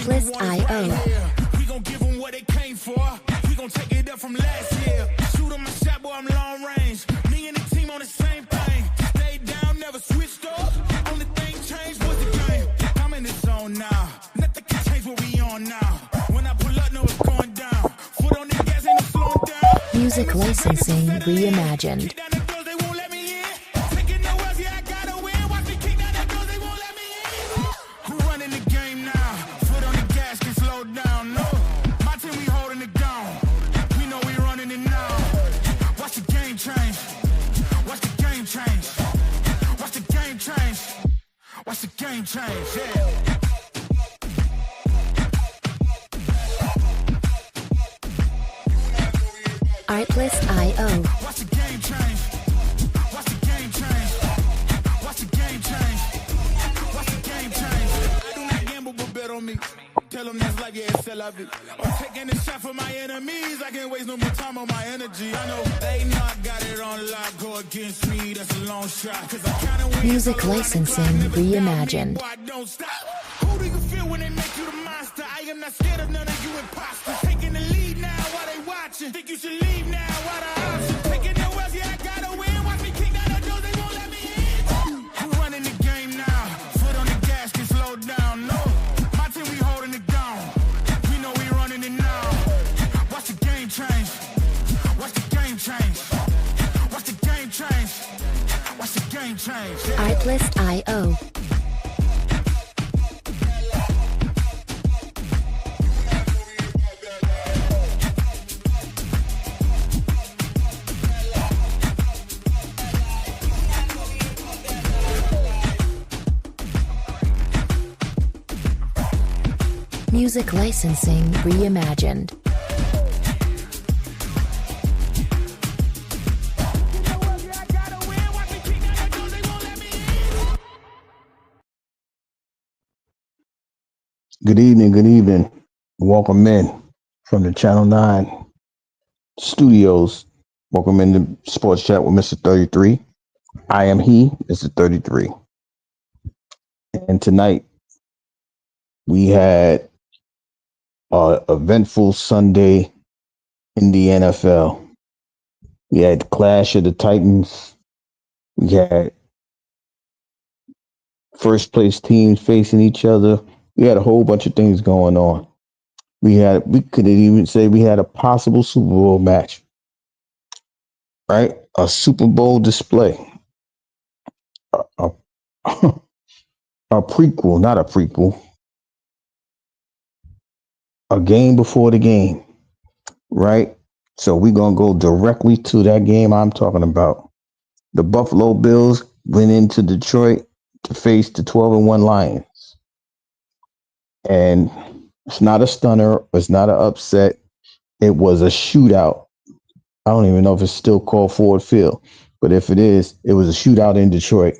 Artlist.io. We gon' give them what they came for. We gon' take it up from last year. Shoot on my shot, boy, I'm long range. Me and the team on the same thing. Stayed down, never switched up. Only thing changed was the game. I'm in the zone now. Nothing can change what we on now. When I pull up, know it's going down. Foot on the gas, ain't no slowing down. Music licensing reimagined. Watch the game change, yeah. Artlist.io. Watch the game change. Watch the game change. Watch the game change. Watch the game change. I do not gamble, but bet on me. Tell them that's like, yeah, it's la vie. I'm taking a shot for my enemies. I can't waste no more time on my energy. I know they know I got it on lock. Go against me, that's a long shot. Cause I kinda win. Music licensing reimagined. Who do you feel when they make you the monster? I am not scared of none of you imposters. Taking the lead now while they watching. Think you should leave now while the option. Taking no else, yeah, I gotta win. Watch me kick down the doors, they won't let me in. I'm running the game now. Foot on the gas, can slow down. No, my team, we holding it down. We know we running it now. Watch the game change. Watch the game change. Watch the game change. Watch the game change. Artlist.io. Music licensing reimagined. Good evening. Welcome in from the Channel 9 studios. Welcome into Sports Chat with Mr. 33. I am he, Mr. 33. And tonight we had an eventful Sunday in the NFL. We had Clash of the Titans. We had first place teams facing each other. We had a whole bunch of things going on. We could even say we had a possible Super Bowl match, right? A Super Bowl display. A prequel, not a prequel. A game before the game, right? So we're going to go directly to that game I'm talking about. The Buffalo Bills went into Detroit to face the 12-1 Lions. And it's not a stunner. It's not an upset. It was a shootout. I don't even know if it's still called Ford Field, but if it is, it was a shootout in Detroit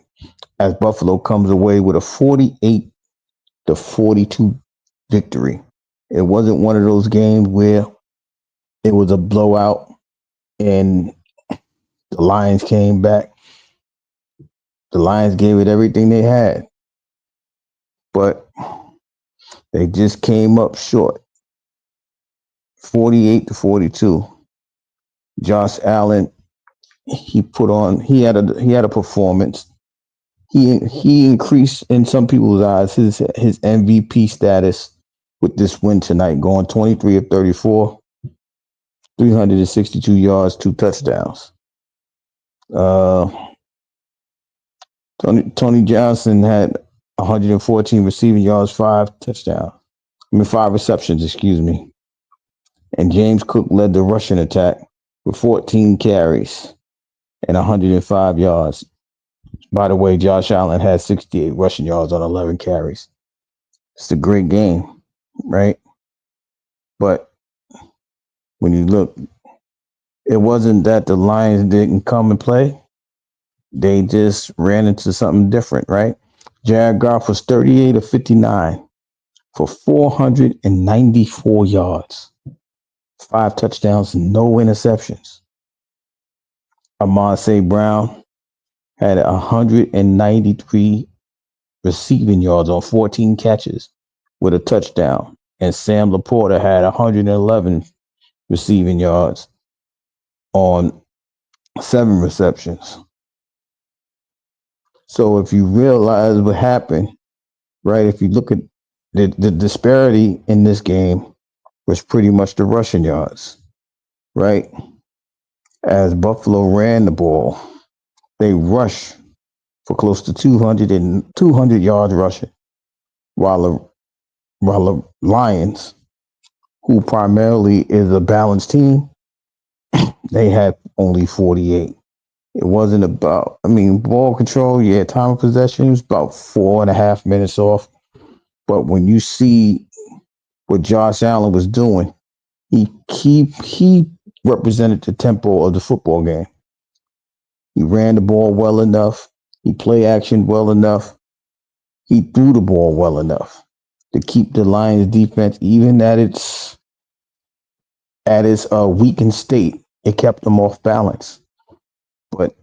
as Buffalo comes away with a 48-42 victory. It wasn't one of those games where it was a blowout and the Lions came back. The Lions gave it everything they had, but they just came up short. 48-42. Josh Allen, he had a performance. He increased in some people's eyes his MVP status with this win tonight, going 23 of 34, 362 yards, 2 touchdowns. Tony Johnson had 114 receiving yards, 5 receptions, excuse me. And James Cook led the rushing attack with 14 carries and 105 yards. By the way, Josh Allen had 68 rushing yards on 11 carries. It's a great game, right? But when you look, it wasn't that the Lions didn't come and play. They just ran into something different, right? Jared Goff was 38 of 59 for 494 yards, 5 touchdowns, no interceptions. Amon St. Brown had 193 receiving yards on 14 catches with a touchdown, and Sam Laporta had 111 receiving yards on 7 receptions. So if you realize what happened, right, if you look at the disparity in this game was pretty much the rushing yards, right? As Buffalo ran the ball, they rushed for close to 200 yards rushing, while the Lions, who primarily is a balanced team, they had only 48. It wasn't about, ball control, yeah, time of possession was about 4.5 minutes off. But when you see what Josh Allen was doing, he represented the tempo of the football game. He ran the ball well enough. He played action well enough. He threw the ball well enough to keep the Lions defense, even at its weakened state. It kept them off balance. But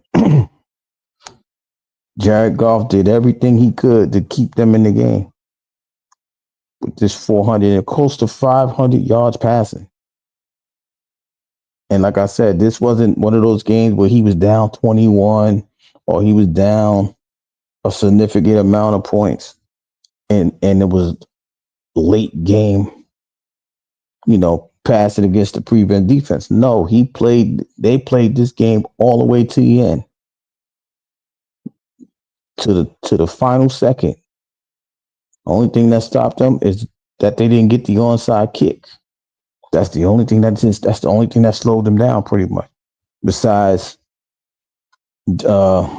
Jared Goff did everything he could to keep them in the game with this 400 and close to 500 yards passing. And like I said, this wasn't one of those games where he was down 21 or he was down a significant amount of points and it was late game, passing against the prevent defense. No, they played this game all the way to the end. To the final second. The only thing that stopped them is that they didn't get the onside kick. That's the only thing that slowed them down pretty much. Besides Josh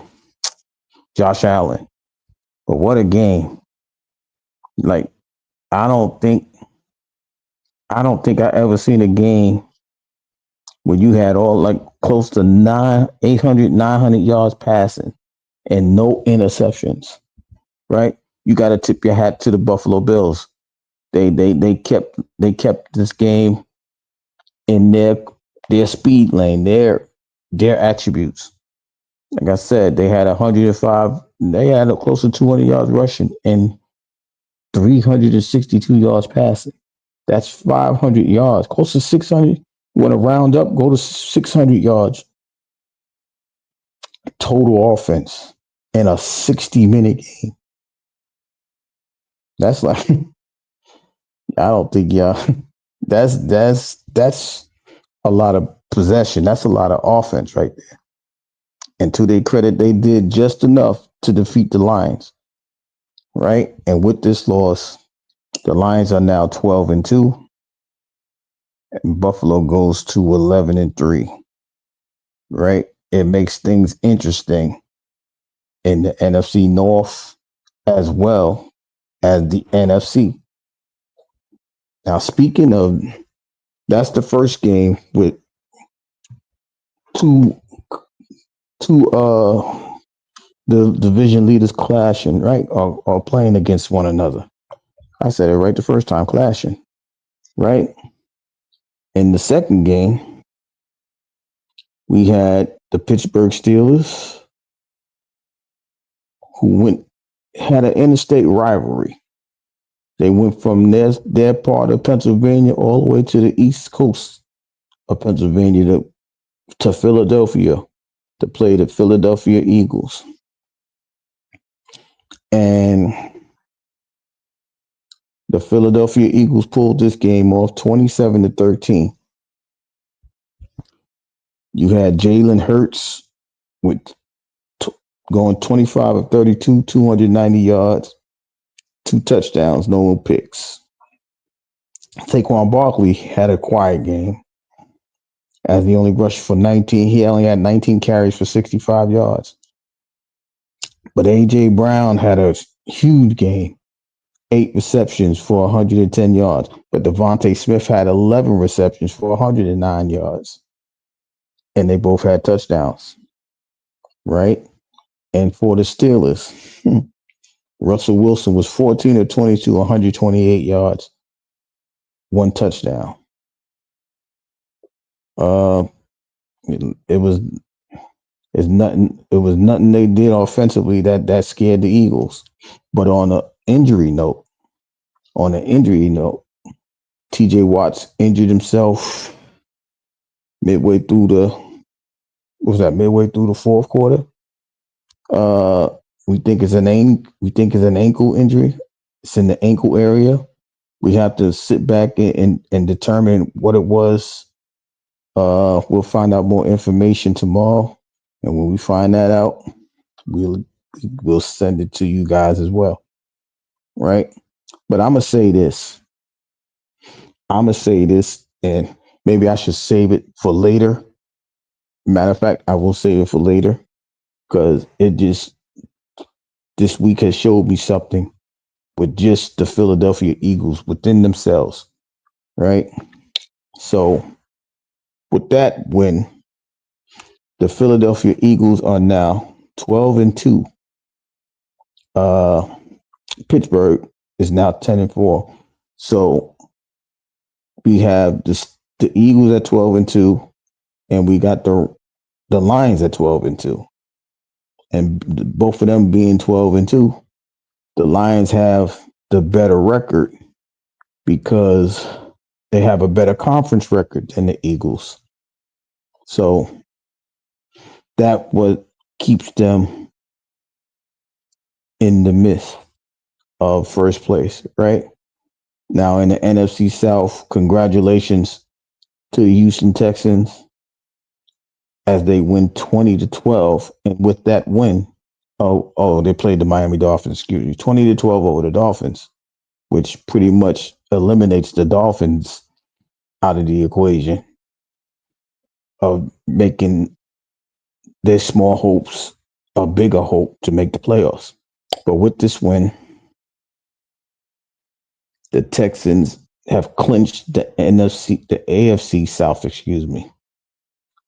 Allen. But what a game. Like, I don't think I ever seen a game where you had all like close to 900 yards passing and no interceptions. Right? You got to tip your hat to the Buffalo Bills. They kept this game in their speed lane, their attributes. Like I said, they had 105. They had close to 200 yards rushing and 362 yards passing. That's 500 yards, close to 600. You want to round up, go to 600 yards total offense in a 60-minute game. That's like, I don't think that's a lot of possession. That's a lot of offense right there. And to their credit, they did just enough to defeat the Lions, right? And with this loss, the Lions are now 12-2, and Buffalo goes to 11-3, right? It makes things interesting in the NFC North as well as the NFC. Now, speaking of, that's the first game with two the division leaders clashing, right? Or playing against one another. I said it right the first time, clashing, right? In the second game, we had the Pittsburgh Steelers who had an interstate rivalry. They went from their part of Pennsylvania all the way to the east coast of Pennsylvania to Philadelphia to play the Philadelphia Eagles. And the Philadelphia Eagles pulled this game off 27-13. You had Jalen Hurts going 25 of 32, 290 yards, 2 touchdowns, no picks. Saquon Barkley had a quiet game as he only rushed for 19. He only had 19 carries for 65 yards. But A.J. Brown had a huge game, 8 receptions for 110 yards. But Devontae Smith had 11 receptions for 109 yards. And they both had touchdowns, right? And for the Steelers, Russell Wilson was 14 of 22, 128 yards, 1 touchdown. It was nothing they did offensively that scared the Eagles. But on an injury note, On an injury note, TJ Watts injured himself midway through the midway through the fourth quarter. Uh, we think it's an ankle injury. It's in the ankle area. We have to sit back and determine what it was. We'll find out more information tomorrow, and when we find that out, we'll send it to you guys as well, right? But I'm gonna say this. And maybe I should save it for later. Matter of fact, I will save it for later because this week has showed me something with just the Philadelphia Eagles within themselves, right? So with that win, the Philadelphia Eagles are now 12-2. Pittsburgh is now 10-4. So we have the Eagles at 12-2, and we got the Lions at 12-2. And both of them being 12-2, the Lions have the better record because they have a better conference record than the Eagles. So that what keeps them in the midst of first place, right? Now in the NFC South, congratulations to the Houston Texans as they win 20-12. And with that win, they played the Miami Dolphins, 20-12 over the Dolphins, which pretty much eliminates the Dolphins out of the equation of making their small hopes a bigger hope to make the playoffs. But with this win, the Texans have clinched the AFC South,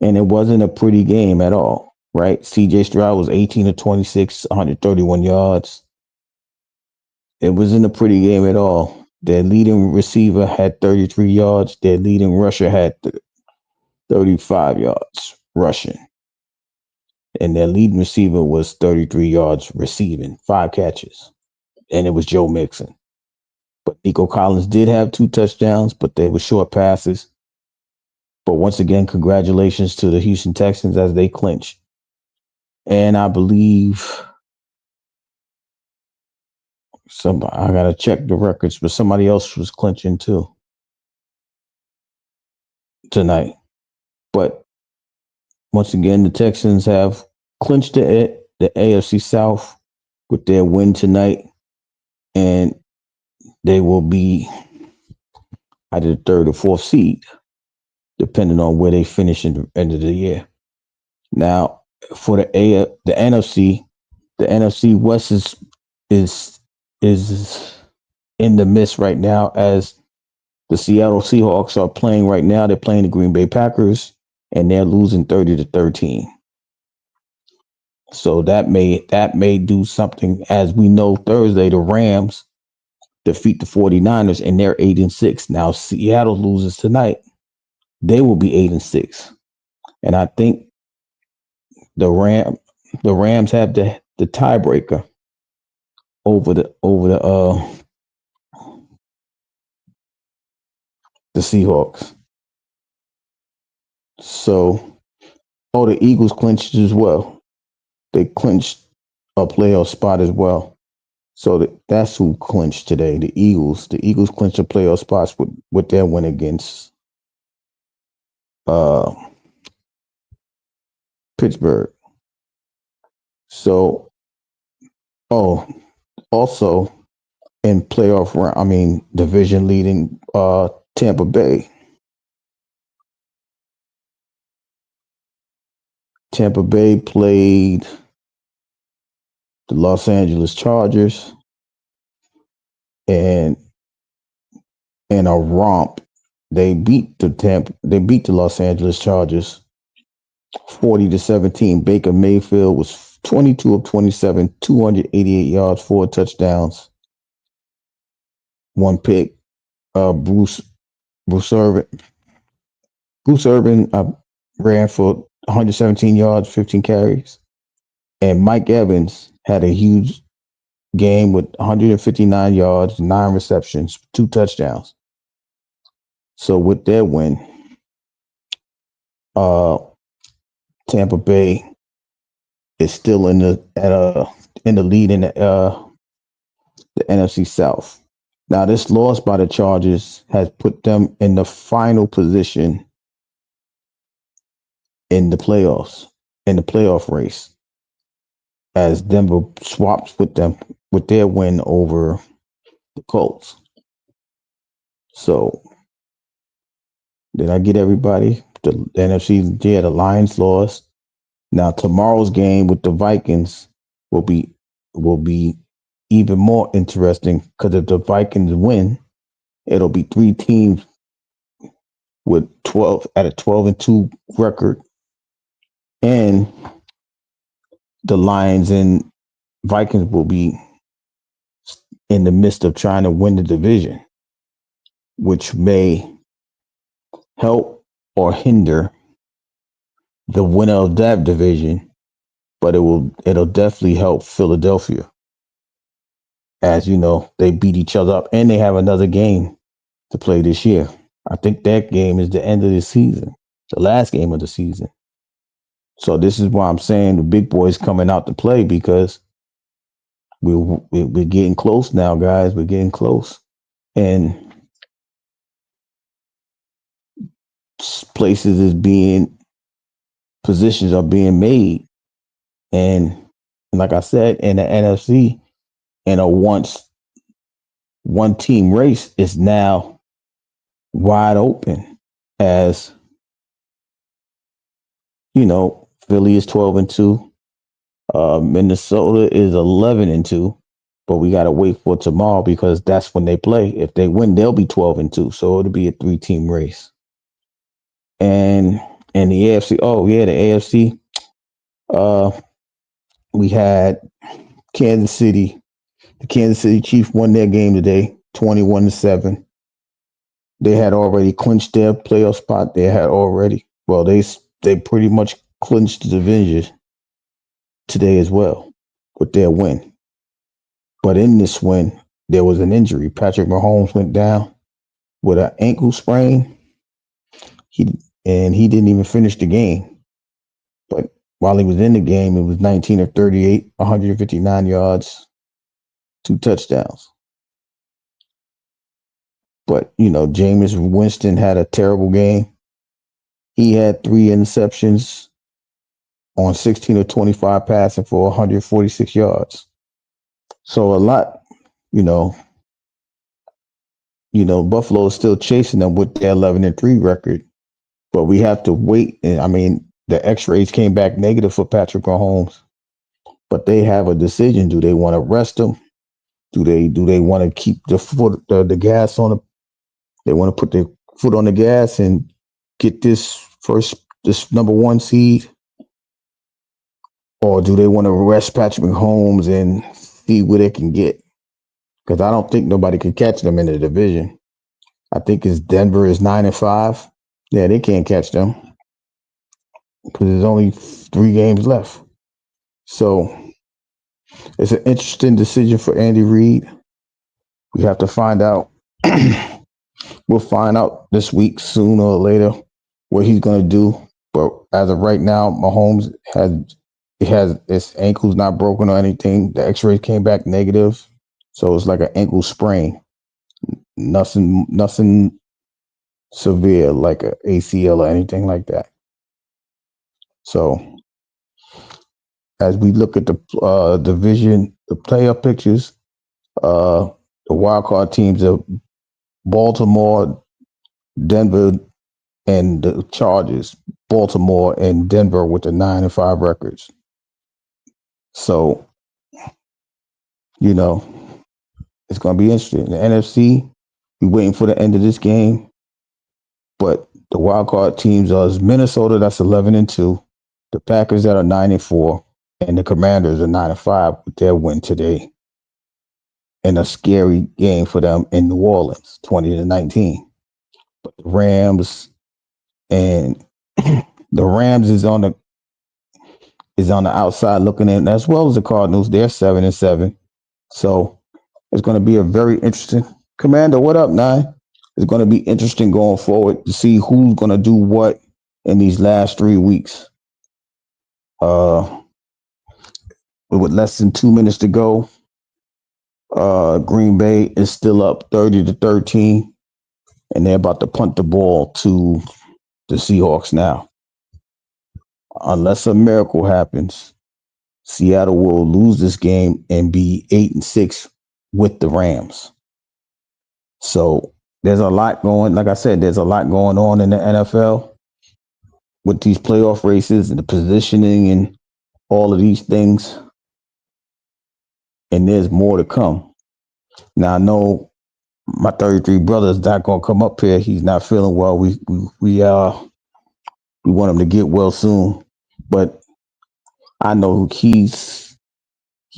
and it wasn't a pretty game at all, right? CJ Stroud was 18-26, 131 yards. It wasn't a pretty game at all. Their leading receiver had 33 yards. Their leading rusher had 35 yards rushing. And their leading receiver was 33 yards receiving, 5 catches. And it was Joe Mixon. But Nico Collins did have 2 touchdowns, but they were short passes. But once again, congratulations to the Houston Texans as they clinch. And I believe I got to check the records, but somebody else was clinching too tonight. But once again, the Texans have clinched the AFC South with their win tonight. And they will be either the 3rd or 4th seed, depending on where they finish in the end of the year. Now, for the NFC, the NFC West is in the midst right now as the Seattle Seahawks are playing right now. They're playing the Green Bay Packers, and they're losing 30-13. So that may do something. As we know, Thursday the Rams defeat the 49ers, and they're 8-6. Now Seattle loses tonight, they will be 8-6. And I think the Rams have the tiebreaker over the Seahawks. So the Eagles clinched as well. They clinched a playoff spot as well. So that's who clinched today. The Eagles. The Eagles clinched a playoff spots with their win against Pittsburgh. So, also in playoff round, division leading Tampa Bay. Tampa Bay played the Los Angeles Chargers, and in a romp, they beat the Los Angeles Chargers 40-17. Baker Mayfield was 22 of 27, 288 yards, 4 touchdowns, 1 pick. Bruce Irvin ran for 117 yards, 15 carries, and Mike Evans had a huge game with 159 yards, 9 receptions, 2 touchdowns. So with their win, uh, Tampa Bay is still in the lead in the NFC South. Now, this loss by the Chargers has put them in the final position in the playoffs, in the playoff race, as Denver swaps with them with their win over the Colts. So, did I get everybody? The NFC, yeah, the Lions lost. Now, tomorrow's game with the Vikings will be even more interesting because if the Vikings win, it'll be 3 teams with 12 at a 12-2 record, and the Lions and Vikings will be in the midst of trying to win the division, which may help or hinder the winner of that division, but it'll definitely help Philadelphia. As you know, they beat each other up and they have another game to play this year. I think that game is the end of the season, the last game of the season. So this is why I'm saying the big boys coming out to play, because we're getting close now, guys. We're getting close, and positions are being made, and like I said, in the NFC, in a once one team race is now wide open, as you know, Philly is 12-2. Minnesota is 11-2, but we got to wait for tomorrow because that's when they play. If they win, they'll be 12-2. So it'll be a 3-team race. And the AFC, the AFC, we had Kansas City. The Kansas City Chiefs won their game today, 21-7. They had already clinched their playoff spot. They pretty much clinched the division today as well with their win. But in this win, there was an injury. Patrick Mahomes went down with an ankle sprain. He didn't even finish the game. But while he was in the game, it was 19 of 38, 159 yards, 2 touchdowns. But, Jameis Winston had a terrible game. He had 3 interceptions on 16 of 25 passing for 146 yards. So a lot, Buffalo is still chasing them with their 11-3 record. But we have to wait. And the x-rays came back negative for Patrick Mahomes. But they have a decision. Do they want to rest him? Do they want to keep the gas on they want to put their foot on the gas and get this number 1 seed? Or do they want to rest Patrick Mahomes and see what they can get? Because I don't think nobody can catch them in the division. I think Denver is 9-5. Yeah, they can't catch them because there's only 3 games left. So it's an interesting decision for Andy Reid. We have to find out. We'll find out this week, sooner or later, what he's going to do. But as of right now, Mahomes has his ankle's not broken or anything. The x-rays came back negative. So it's like an ankle sprain. Nothing severe like an ACL or anything like that. So as we look at the division, the playoff pictures, the wild card teams are Baltimore, Denver, and the Chargers. Baltimore and Denver with the 9-5 records. So, it's going to be interesting. The NFC, we're waiting for the end of this game. But the wild card teams are Minnesota, that's 11-2. The Packers that are 9-4. And the Commanders are 9-5 with their win today. And a scary game for them in New Orleans, 20-19. But the Rams is on the outside looking in, as well as the Cardinals. They're 7-7. So it's going to be a very interesting. Commander, what up, Nine? It's going to be interesting going forward to see who's going to do what in these last 3 weeks. With less than 2 minutes to go, Green Bay is still up 30-13, and they're about to punt the ball to the Seahawks now. Unless a miracle happens, Seattle will lose this game and be 8-6 with the Rams. So there's a lot going. Like I said, there's a lot going on in the NFL with these playoff races and the positioning and all of these things. And there's more to come. Now I know my 33 brother is not gonna come up here. He's not feeling well. We want him to get well soon. But I know he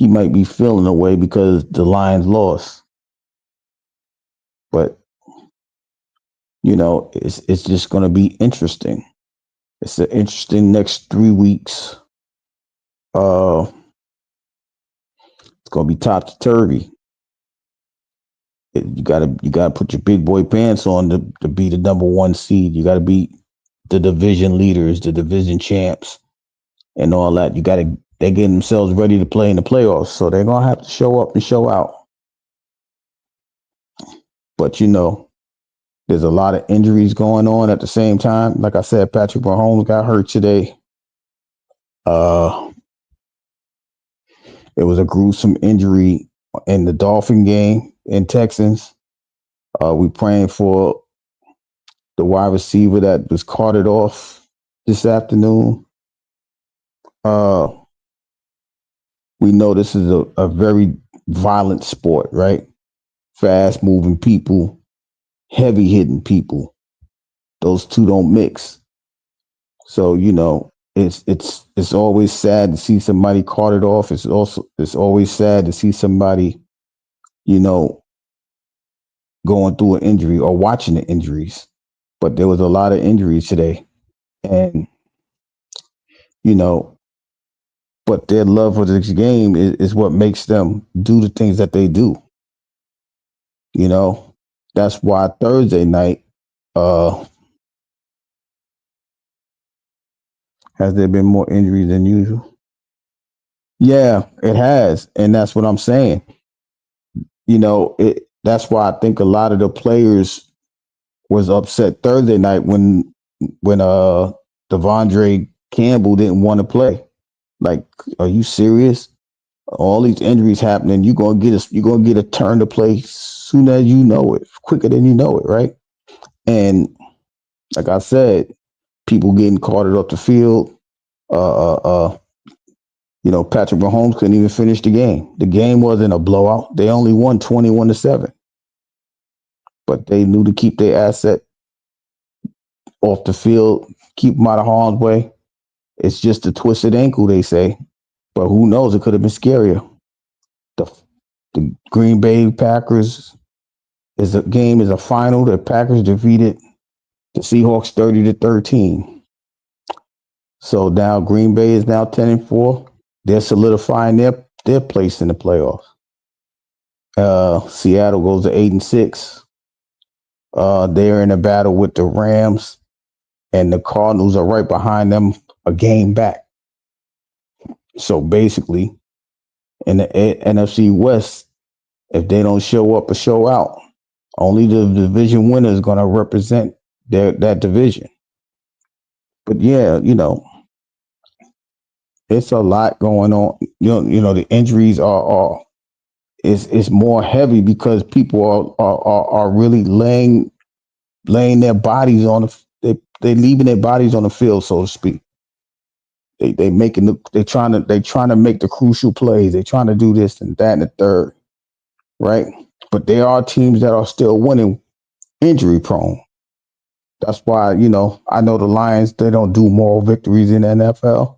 might be feeling away because the Lions lost. But it's just gonna be interesting. It's an interesting next 3 weeks. It's gonna be topsy-turvy. You gotta put your big boy pants on to be the number one seed. You gotta beat the division leaders, the division champs, and all that. They get themselves ready to play in the playoffs, so they're gonna have to show up and show out. But there's a lot of injuries going on at the same time. Like I said, Patrick Mahomes got hurt today. It was a gruesome injury in the Dolphin game in Texans. We praying for the wide receiver that was carted off this afternoon. We know this is a very violent sport, right? Fast moving people, heavy hitting people. Those two don't mix. So, it's always sad to see somebody carted off. It's always sad to see somebody, going through an injury or watching the injuries. But there was a lot of injuries today. And, but their love for this game is what makes them do the things that they do. That's why Thursday night, has there been more injuries than usual? Yeah, it has. And that's what I'm saying. That's why I think a lot of the players was upset Thursday night when Devondre Campbell didn't want to play. Like, are you serious? All these injuries happening, you're gonna get a turn to play soon as you know it, quicker than you know it, right? And like I said, people getting carted off the field. Patrick Mahomes couldn't even finish the game. The game wasn't a blowout. They only won 21-7. But they knew to keep their asset off the field, keep them out of harm's way. It's just a twisted ankle, they say. But who knows? It could have been scarier. The Green Bay Packers is a final. The Packers defeated the Seahawks 30-13. So now Green Bay is now 10-4. They're solidifying their place in the playoffs. Seattle goes to 8-6. They're in a battle with the Rams, and the Cardinals are right behind them, a game back. So basically, in the NFC West, if they don't show up or show out, only the division winner is going to represent that division. But yeah, it's a lot going on. The injuries it's more heavy because people are really laying their bodies on they're leaving their bodies on the field, so to speak. They're trying to make the crucial plays. They're trying to do this and that and the third, right? But there are teams that are still winning injury prone. That's why, I know the Lions, they don't do moral victories in the NFL,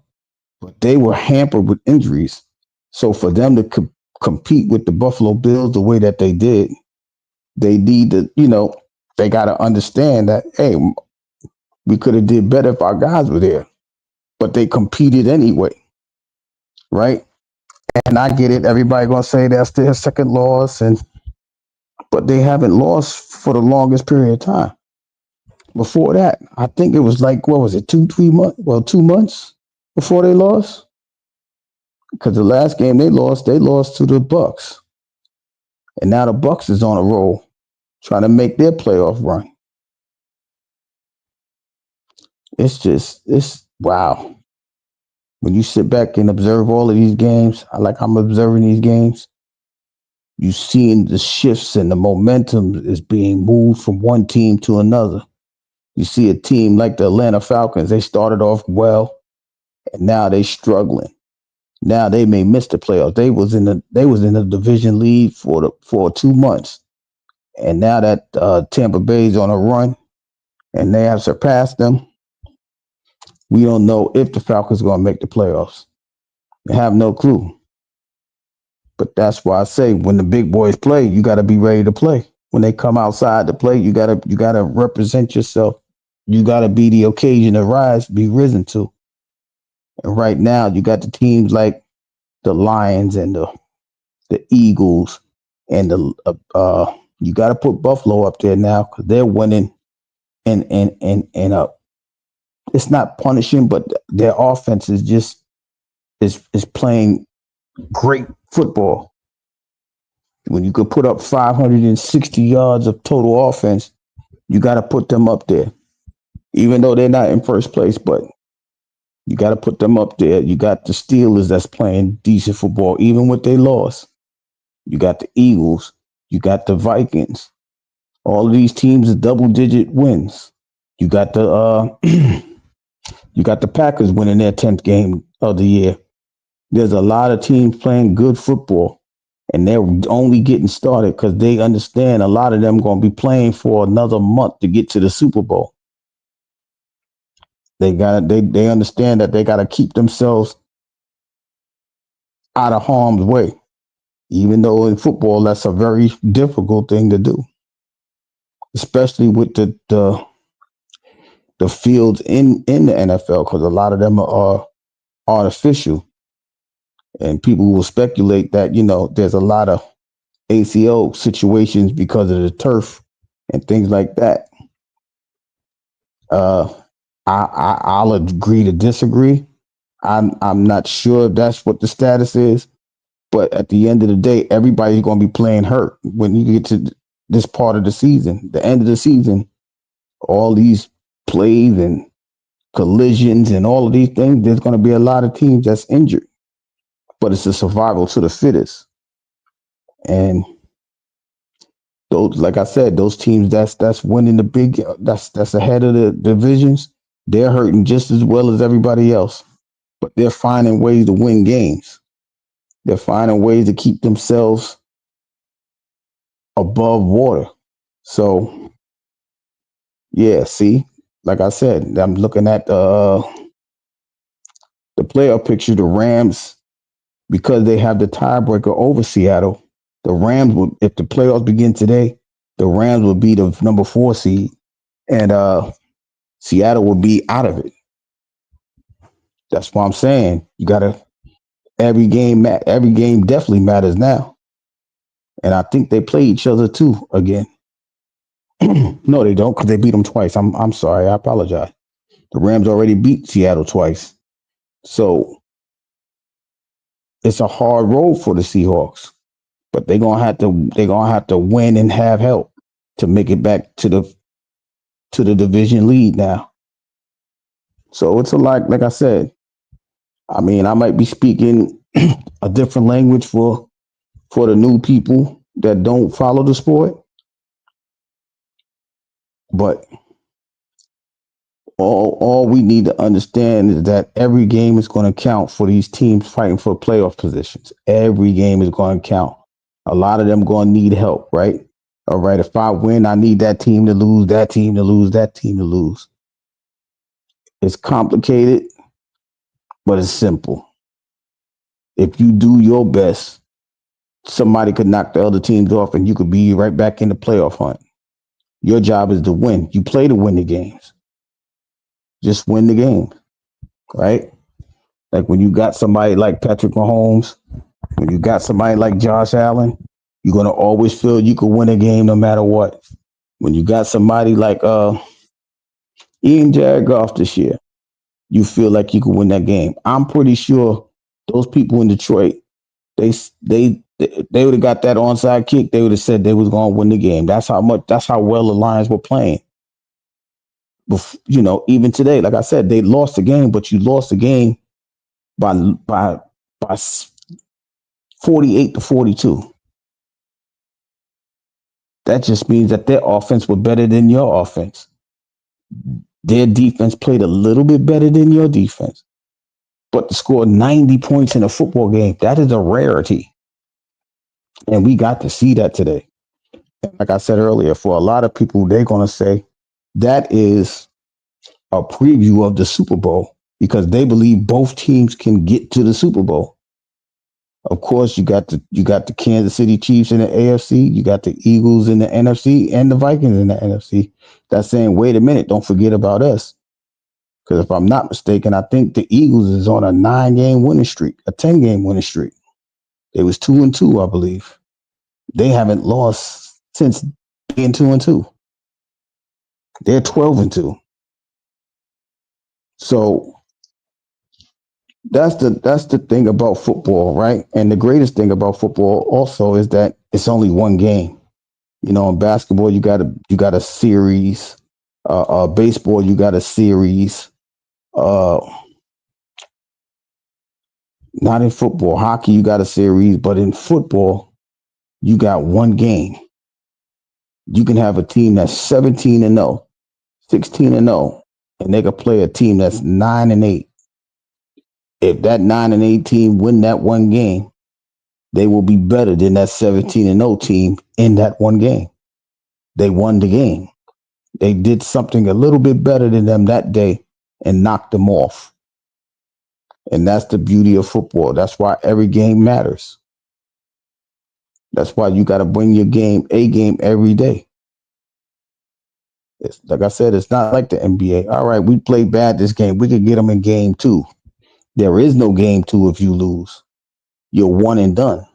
but they were hampered with injuries. So for them to compete with the Buffalo Bills the way that they did, they need to, they got to understand that, hey, we could have did better if our guys were there, but they competed anyway, right? And I get it. Everybody gonna say that's their second loss, but they haven't lost for the longest period of time. Before that, I think it was like what was it, 2 3 months? Well, 2 months before they lost. Because the last game they lost to the Bucks, and now the Bucks is on a roll, trying to make their playoff run. It's wow. When you sit back and observe all of these games, like I'm observing these games, you seeing the shifts and the momentum is being moved from one team to another. You see a team like the Atlanta Falcons, they started off well, and now they struggling. Now they may miss the playoffs. They was in the division lead for 2 months, and now that Tampa Bay's on a run, and they have surpassed them. We don't know if the Falcons are going to make the playoffs. They have no clue. But that's why I say when the big boys play, you got to be ready to play. When they come outside to play, you gotta represent yourself. You got to be the occasion to rise, be risen to. And right now, you got the teams like the Lions and the Eagles and you got to put Buffalo up there now because they're winning. And it's not punishing, but their offense is just is playing great football. When you could put up 560 yards of total offense, you got to put them up there. Even though they're not in first place, but you got to put them up there. You got the Steelers that's playing decent football, even with their loss. You got the Eagles. You got the Vikings. All of these teams are double-digit wins. You got the you got the Packers winning their 10th game of the year. There's a lot of teams playing good football, and they're only getting started because they understand a lot of them going to be playing for another month to get to the Super Bowl. They understand that they got to keep themselves out of harm's way, even though in football that's a very difficult thing to do, especially with the fields in the NFL, because a lot of them are artificial. And people will speculate that, there's a lot of ACL situations because of the turf and things like that. I'll agree to disagree. I'm not sure if that's what the status is, but at the end of the day, everybody's going to be playing hurt when you get to this part of the season. The end of the season, all these plays and collisions and all of these things, there's going to be a lot of teams that's injured. But it's a survival to the fittest. And those, like I said, those teams that's winning the big, that's ahead of the divisions, they're hurting just as well as everybody else. But they're finding ways to win games. They're finding ways to keep themselves above water. So, yeah, see, like I said, I'm looking at the playoff picture. The Rams, because they have the tiebreaker over Seattle, the Rams would, if the playoffs begin today, the Rams would be the number 4 seed, and Seattle would be out of it. That's why I'm saying you gotta every game definitely matters now, and I think they play each other too again. No, they don't, because they beat them twice. I'm sorry, I apologize. The Rams already beat Seattle twice, so it's a hard road for the Seahawks, but they're gonna have to win and have help to make it back to the division lead now. So it's a lot. Like I said, I mean, I might be speaking a different language for the new people that don't follow the sport, but all we need to understand is that every game is going to count for these teams fighting for playoff positions. Every game is going to count. A lot of them going to need help, right? All right, if I win, I need that team to lose, that team to lose, that team to lose. It's complicated, but it's simple. If you do your best, somebody could knock the other teams off and you could be right back in the playoff hunt. Your job is to win. You play to win the games. Just win the game, right? Like when you got somebody like Patrick Mahomes When you got somebody like Josh Allen, you're gonna always feel you could win a game no matter what. When you got somebody like Ian Jagoff this year, you feel like you could win that game. I'm pretty sure those people in Detroit, they they they would have got that onside kick. They would have said they was going to win the game. That's how well the Lions were playing. Even today, like I said, they lost the game, but you lost the game by 48-42. That just means that their offense was better than your offense. Their defense played a little bit better than your defense. But to score 90 points in a football game, that is a rarity. And we got to see that today. Like I said earlier, for a lot of people, they're going to say that is a preview of the Super Bowl because they believe both teams can get to the Super Bowl. Of course, you got the Kansas City Chiefs in the AFC, you got the Eagles in the NFC, and the Vikings in the NFC. That's saying, wait a minute, don't forget about us. Because if I'm not mistaken, I think the Eagles is on a 9-game winning streak, a 10-game winning streak. They was 2-2, I believe. They haven't lost since being 2-2. They're 12-2. So that's the thing about football, right? And the greatest thing about football also is that it's only one game. In basketball, you got a series. Baseball, you got a series. Not in football. Hockey, you got a series, but in football, you got one game. You can have a team that's 17-0, 16-0, and they could play a team that's 9-8. If that 9-8 team win that one game, they will be better than that 17-0 team in that one game. They won the game. They did something a little bit better than them that day and knocked them off. And that's the beauty of football. That's why every game matters. That's why you got to bring your game every day. It's, like I said, it's not like the NBA. All right, we played bad this game. We could get them in game 2. There is no game 2 if you lose. You're one and done.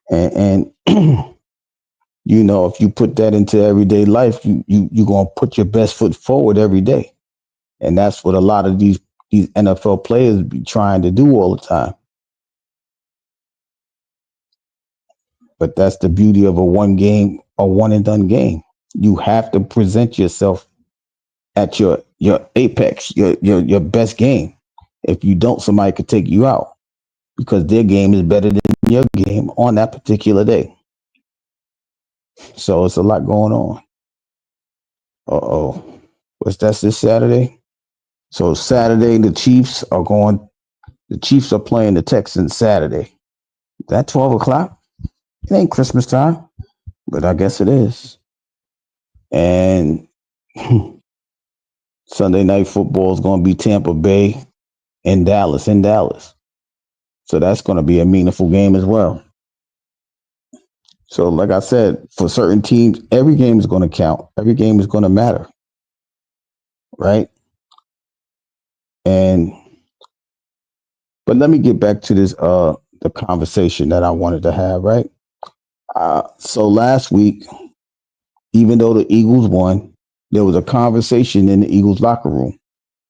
And if you put that into everyday life, you're going to put your best foot forward every day. And that's what a lot of these NFL players be trying to do all the time. But that's the beauty of a one and done game. You have to present yourself at your apex, your best game. If you don't, somebody could take you out because their game is better than your game on that particular day. So it's a lot going on. That's this Saturday? So Saturday, the Chiefs are playing the Texans Saturday. Is that 12 o'clock? It ain't Christmas time, but I guess it is. And Sunday night football is going to be Tampa Bay and Dallas in Dallas. So that's going to be a meaningful game as well. So like I said, for certain teams, every game is going to count. Every game is going to matter. Right? But let me get back to this, the conversation that I wanted to have, right? So last week, even though the Eagles won, there was a conversation in the Eagles locker room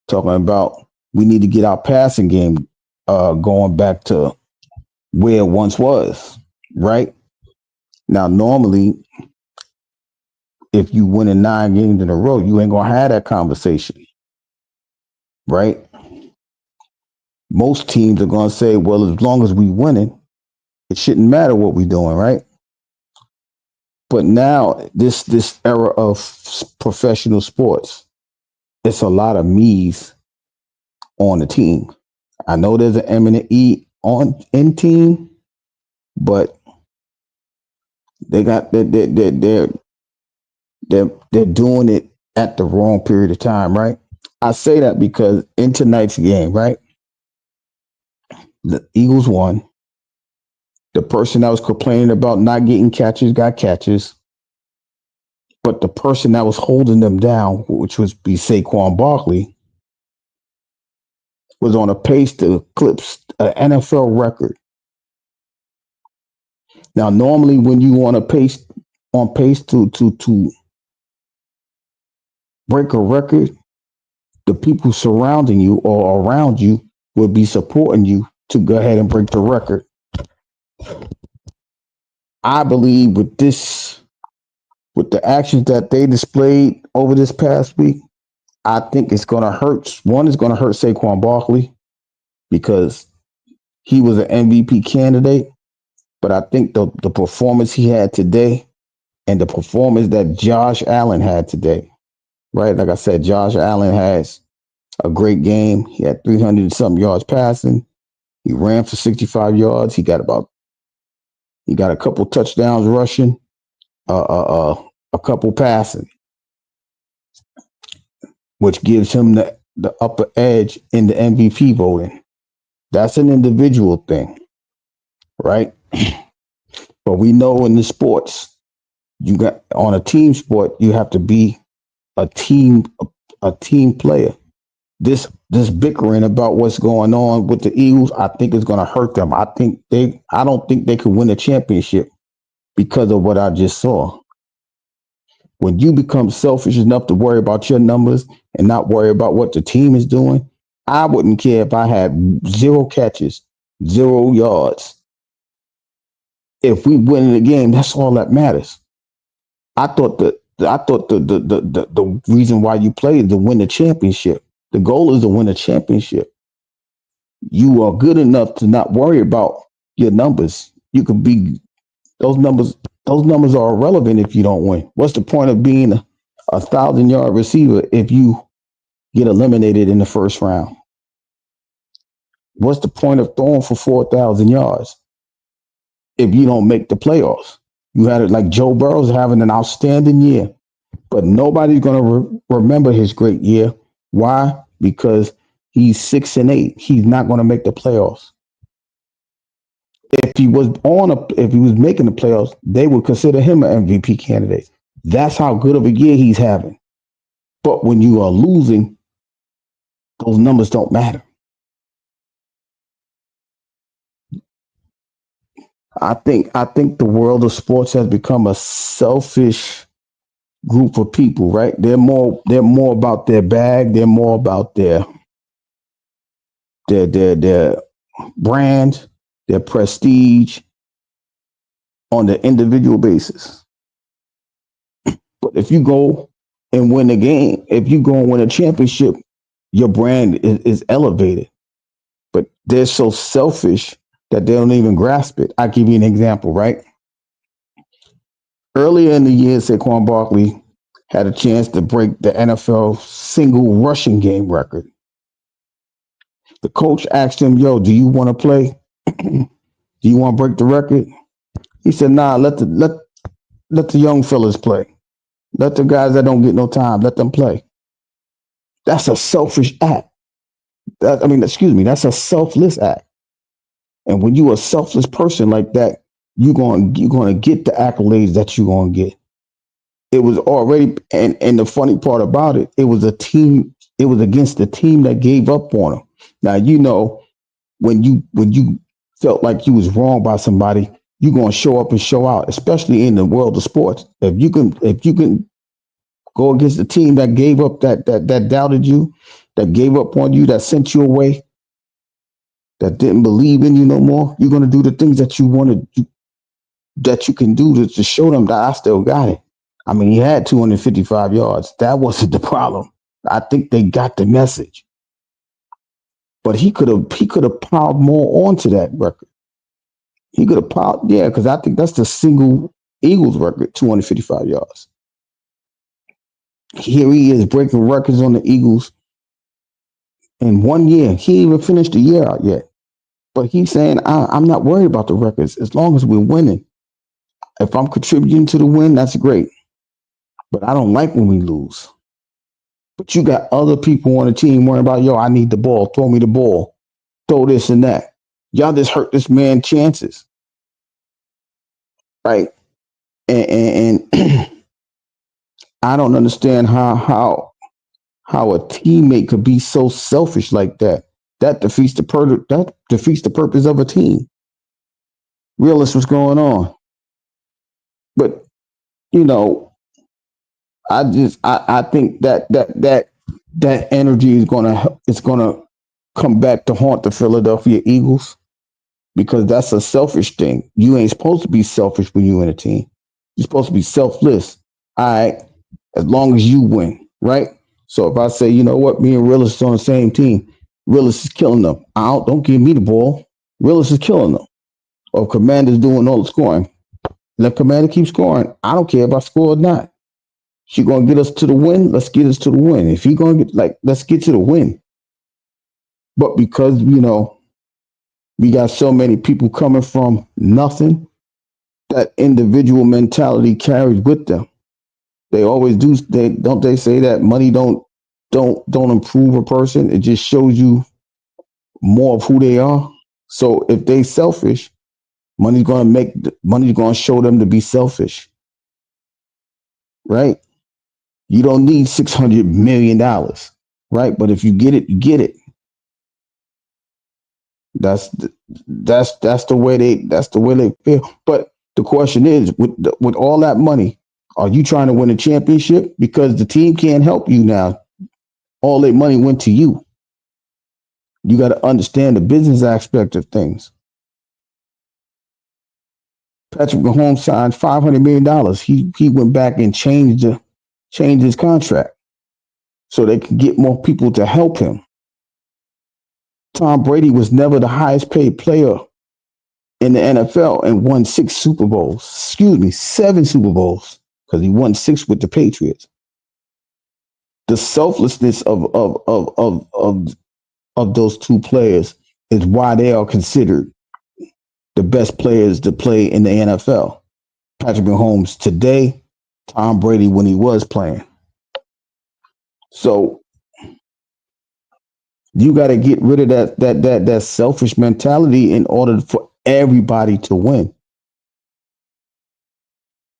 talking about we need to get our passing game going back to where it once was, right? Now, normally, if you win 9 games in a row, you ain't going to have that conversation, right? Most teams are going to say, well, as long as we winning, it shouldn't matter what we're doing, right? But now, this era of professional sports, it's a lot of me's on the team. I know there's an M and an E in team, but they're doing it at the wrong period of time, right? I say that because in tonight's game, right, the Eagles won. The person that was complaining about not getting catches got catches. But the person that was holding them down, which was be Saquon Barkley, was on a pace to eclipse an NFL record. Now, normally when you on pace to break a record, the people surrounding you or around you would be supporting you to go ahead and break the record. I believe with the actions that they displayed over this past week, I think it's going to hurt. One is going to hurt Saquon Barkley because he was an MVP candidate. But I think the performance he had today and the performance that Josh Allen had today, right? Like I said, Josh Allen has a great game. He had 300 and something yards passing. He ran for 65 yards. He got a couple touchdowns rushing, a couple passing, which gives him the upper edge in the MVP voting. That's an individual thing, right? But we know in the sports, you got on a team sport, you have to be a team player. This bickering about what's going on with the Eagles, I think is going to hurt them. I don't think they can win a championship because of what I just saw. When you become selfish enough to worry about your numbers and not worry about what the team is doing, I wouldn't care if I had 0 catches, 0 yards. If we win the game, that's all that matters. I thought the reason why you play is to win the championship. The goal is to win a championship. You are good enough to not worry about your numbers. You could be those numbers are irrelevant if you don't win. What's the point of being a 1,000-yard receiver if you get eliminated in the first round? What's the point of throwing for 4,000 yards if you don't make the playoffs? You had it like Joe Burrow's having an outstanding year, but nobody's going to remember his great year. Why? Because he's 6-8. He's not going to make the playoffs. If he was making the playoffs, they would consider him an MVP candidate. That's how good of a year he's having. But when you are losing, those numbers don't matter. I think the world of sports has become a selfish group of people, right? They're more about their bag, they're more about their brand, their prestige on the individual basis. But if you go and win a game, if you go and win a championship, your brand is elevated. But they're so selfish that they don't even grasp it. I'll give you an example, right? Earlier in the year, Saquon Barkley had a chance to break the NFL single rushing game record. The coach asked him, "Yo, do you want to play? Do you want to break the record?" He said, "Nah, let the young fellas play. Let the guys that don't get no time, let them play." That's a selfish act. That's a selfless act. And when you're a selfless person like that, you're going to get the accolades that you're going to get. It was already, and the funny part about it, it was against the team that gave up on him. Now, when you felt like you was wrong by somebody, you're going to show up and show out, especially in the world of sports. If you can go against the team that gave up, that doubted you, that gave up on you, that sent you away, that didn't believe in you no more, you're going to do the things that you wanted, that you can do to show them that I still got it. I mean, he had 255 yards. That wasn't the problem. I think they got the message. But he could have piled more onto that record. He could have piled, because I think that's the single Eagles record, 255 yards. Here he is breaking records on the Eagles in 1 year. He ain't even finished the year out yet. But he's saying, I'm not worried about the records as long as we're winning. If I'm contributing to the win, that's great. But I don't like when we lose. But you got other people on the team worrying about, yo, I need the ball. Throw me the ball. Throw this and that. Y'all just hurt this man's chances. Right? And I don't understand how a teammate could be so selfish like that. That defeats the purpose of a team. Realize what's going on. But you know, I think that energy is gonna come back to haunt the Philadelphia Eagles because that's a selfish thing. You ain't supposed to be selfish when you're in a team. You're supposed to be selfless. All right, as long as you win, right? So if I say, you know what, me and Realist is on the same team, Realist is killing them. Don't give me the ball. Realist is killing them. Or Commander's doing all the scoring. Let Commander keep scoring. I don't care if I score or not. She gonna get us to the win. Let's get us to the win. If he gonna let's get to the win. But because we got so many people coming from nothing, that individual mentality carries with them. They always do. They say that money don't improve a person. It just shows you more of who they are. So if they selfish, money's gonna show them to be selfish, right? You don't need $600 million, right? But if you get it, you get it. That's the way they feel. But the question is, with all that money, are you trying to win a championship? Because the team can't help you now. All that money went to you. You got to understand the business aspect of things. Patrick Mahomes signed $500 million. He went back and changed his contract so they can get more people to help him. Tom Brady was never the highest paid player in the NFL and won 7 Super Bowls, because he won 6 with the Patriots. The selflessness of those two players is why they are considered the best players to play in the NFL. Patrick Mahomes today, Tom Brady when he was playing. So you got to get rid of that selfish mentality in order for everybody to win.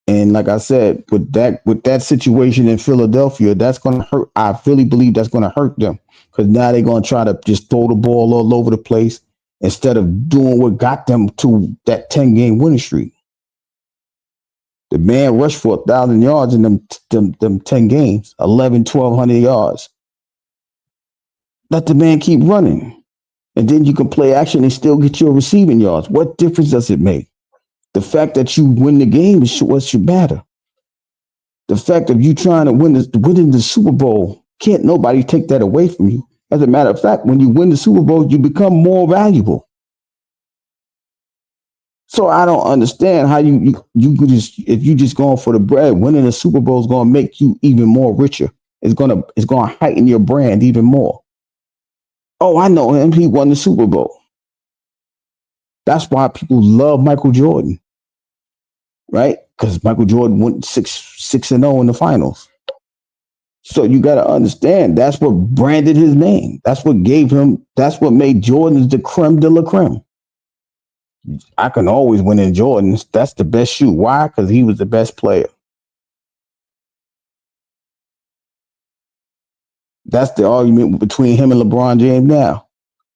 And like I said, with that situation in Philadelphia, that's going to hurt. I really believe that's going to hurt them because now they're going to try to just throw the ball all over the place instead of doing what got them to that 10-game winning streak. The man rushed for 1,000 yards in them 10 games, 1,200 yards. Let the man keep running. And then you can play action and still get your receiving yards. What difference does it make? The fact that you win the game is what should matter. The fact of you trying to winning the Super Bowl, can't nobody take that away from you. As a matter of fact, when you win the Super Bowl, you become more valuable. So I don't understand how you could just, if you just going for the bread, winning the Super Bowl is going to make you even more richer. It's going to heighten your brand even more. Oh, I know him. He won the Super Bowl. That's why people love Michael Jordan, right? Because Michael Jordan went 6-0 in the finals. So you got to understand that's what branded his name. That's what made Jordan the creme de la creme. I can always win in Jordans. That's the best shoe. Why? Because he was the best player. That's the argument between him and LeBron James now.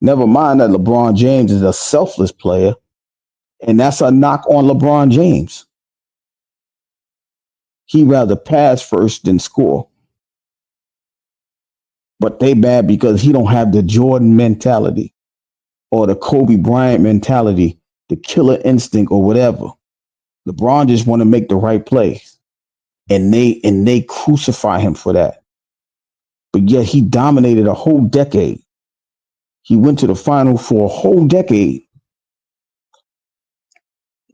Never mind that LeBron James is a selfless player, and that's a knock on LeBron James. He'd rather pass first than score. But they bad because he don't have the Jordan mentality or the Kobe Bryant mentality, the killer instinct or whatever. LeBron just want to make the right play, and they crucify him for that. But yet he dominated a whole decade. He went to the final for a whole decade.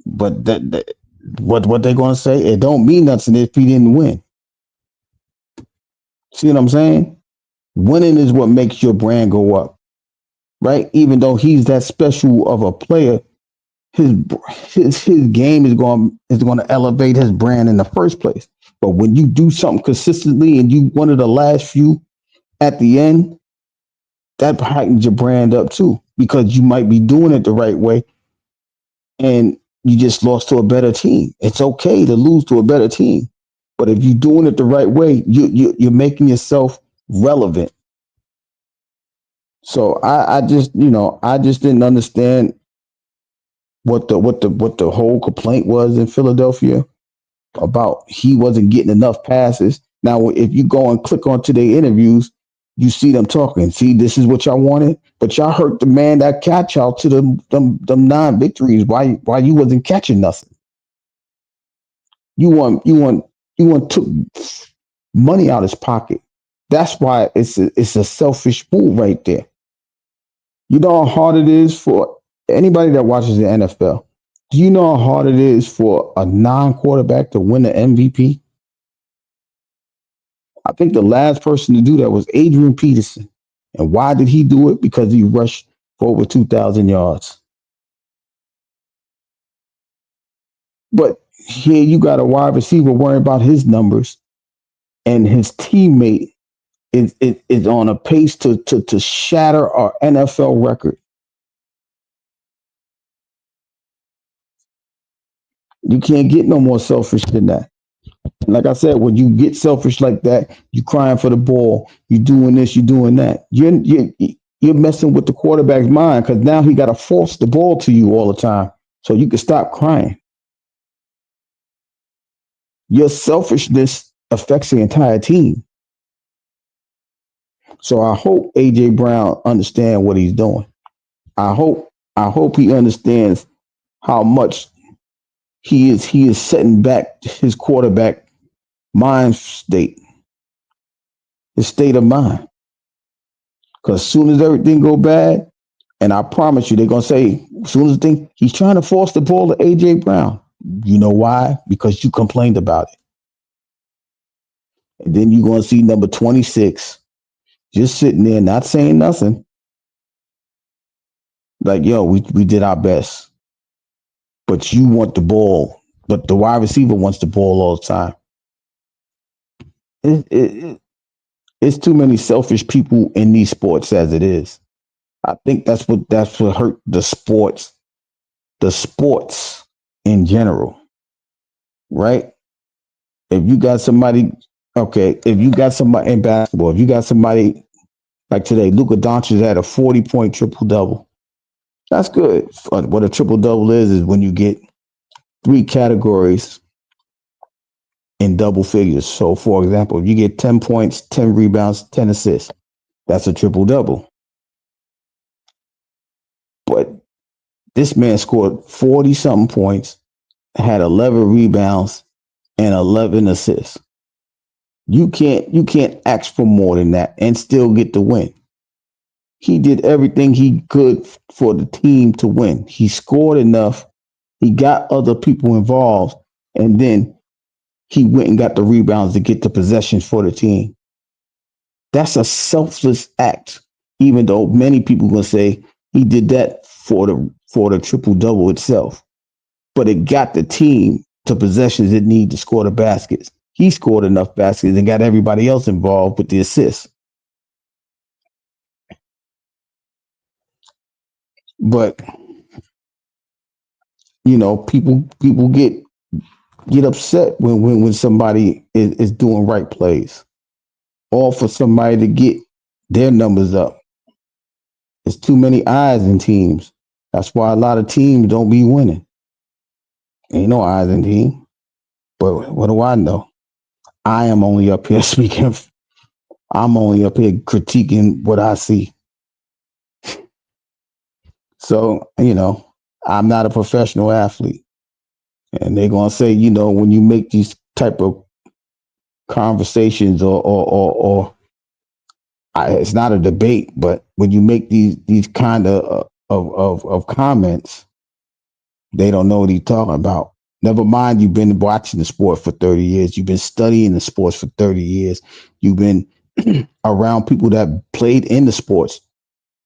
But what they're going to say, it don't mean nothing if he didn't win. See what I'm saying? Winning is what makes your brand go up, right? Even though he's that special of a player, his game is going to elevate his brand in the first place. But when you do something consistently and you one of the last few at the end, that heightens your brand up too, because you might be doing it the right way and you just lost to a better team. It's okay to lose to a better team, but if you're doing it the right way, you're making yourself relevant. So I just I just didn't understand what the whole complaint was in Philadelphia about he wasn't getting enough passes. Now, if you go and click on today's interviews, you see them talking. See, this is what y'all wanted, but y'all hurt the man that catch y'all to them nine victories. Why you wasn't catching nothing? You want took money out of his pocket. That's why it's a selfish move right there. You know how hard it is for anybody that watches the NFL. Do you know how hard it is for a non-quarterback to win the MVP? I think the last person to do that was Adrian Peterson. And why did he do it? Because he rushed for over 2,000 yards. But here you got a wide receiver worrying about his numbers, and his teammate is on a pace to shatter our NFL record. You can't get no more selfish than that. Like I said, when you get selfish like that, you crying for the ball, you doing this, you doing that. You're messing with the quarterback's mind because now he got to force the ball to you all the time, so you can stop crying. Your selfishness affects the entire team. So I hope AJ Brown understand what he's doing. I hope he understands how much he is setting back his quarterback mind state, his state of mind. Because as soon as everything go bad, and I promise you, they're gonna say, as soon as the thing, he's trying to force the ball to AJ Brown. You know why? Because you complained about it. And then you're gonna see number 26 just sitting there, not saying nothing. Like, yo, we did our best. But you want the ball. But the wide receiver wants the ball all the time. It's too many selfish people in these sports as it is. I think that's what hurt the sports in general, right? If you got somebody, okay, if you got somebody in basketball, if you got somebody like today, Luka Doncic had a 40-point triple double. That's good. What a triple double is when you get three categories in double figures. So, for example, if you get 10 points, 10 rebounds, 10 assists, that's a triple double. But this man scored 40 something points, had 11 rebounds, and 11 assists. You can't ask for more than that and still get the win. He did everything he could for the team to win. He scored enough. He got other people involved, and then he went and got the rebounds to get the possessions for the team. That's a selfless act, even though many people will say he did that for the triple double itself. But it got the team to possessions it need to score the baskets. He scored enough baskets and got everybody else involved with the assists. But people get upset when somebody is doing right plays, or for somebody to get their numbers up. There's too many eyes in teams. That's why a lot of teams don't be winning. Ain't no eyes in team. But what do I know? I am only up here speaking. I'm only up here critiquing what I see. So, I'm not a professional athlete. And they're gonna say, when you make these type of conversations or it's not a debate, but when you make these kind of comments, they don't know what he's talking about. Never mind, you've been watching the sport for 30 years. You've been studying the sports for 30 years. You've been around people that played in the sports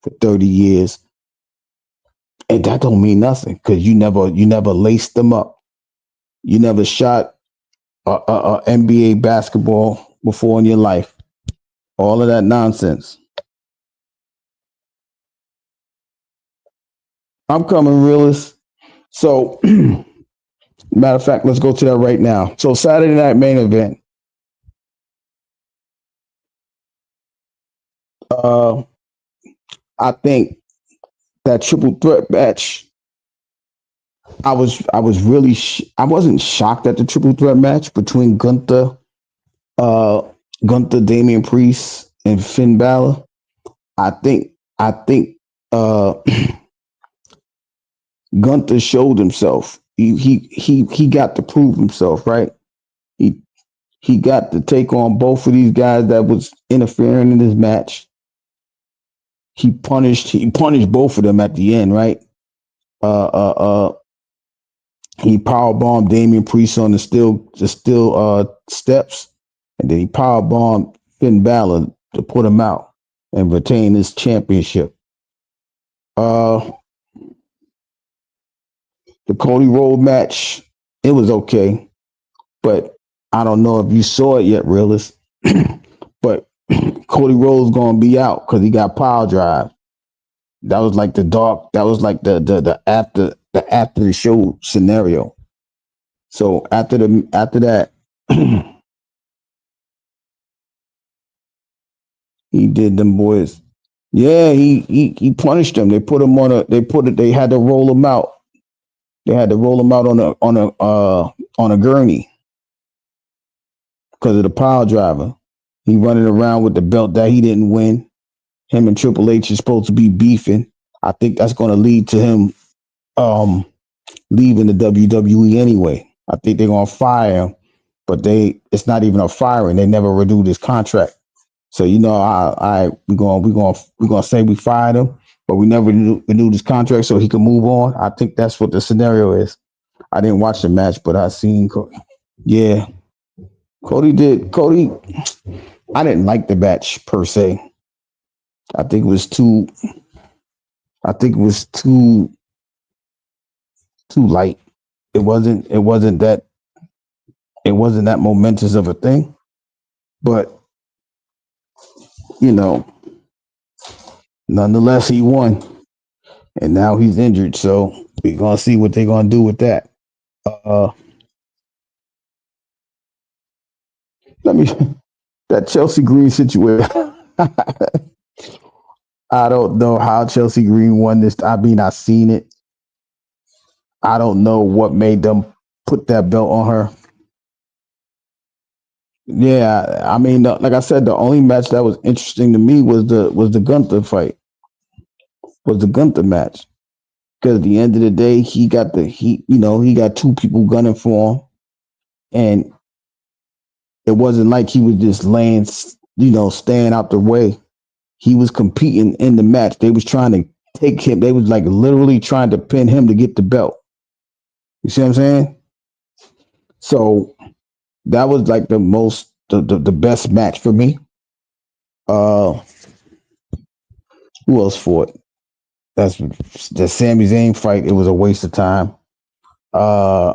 for 30 years. And that don't mean nothing because you never laced them up. You never shot a NBA basketball before in your life. All of that nonsense. I'm coming, realist. So, matter of fact, let's go to that right now. So, Saturday night main event. I think that triple threat match. I was really I wasn't shocked at the triple threat match between uh, Gunther, Damian Priest, and Finn Balor. I think uh, Gunther showed himself. He got to prove himself, right? He he got to take on both of these guys that was interfering in his match. He punished both of them at the end, right? Uh uh uh he power bombed Damian Priest on the steel steps, and then he power bombed Finn Balor to put him out and retain his championship. Uh the Cody Rhodes match, it was okay, but I don't know if you saw it yet, realist. But Cody Rhodes gonna be out because he got power drive. That was like the dark. That was like the after the show scenario. So after that, he did them boys. Yeah, he punished them. They put him on a. They put it. They had to roll him out. They had to roll him out on a gurney because of the power driver. He running around with the belt that he didn't win. Him and Triple H is supposed to be beefing. I think that's going to lead to him um, leaving the WWE anyway. I think they're going to fire him, but it's not even a firing. They never renewed his contract. So we're gonna say we fired him, but we never renewed his contract so he can move on. I think that's what the scenario is. I didn't watch the match, but I seen. Yeah, Cody did. Cody, I didn't like the match per se. I think it was too. I think it was too light. It wasn't. It wasn't that. It wasn't that momentous of a thing. But you know, nonetheless, he won, and now he's injured. So we're gonna see what they're gonna do with that. Uh, let me that Chelsea Green situation. I don't know how Chelsea Green won this. I mean, I seen it. I don't know what made them put that belt on her. Yeah, I mean, like I said, the only match that was interesting to me was the Gunther fight, was the Gunther match. Because at the end of the day, he got two people gunning for him, and it wasn't like he was just staying out the way. He was competing in the match. They was trying to take him. They was like literally trying to pin him to get the belt. You see what I'm saying? So that was like the best match for me. Uh, who else fought? That's the Sami Zayn fight. It was a waste of time. Uh,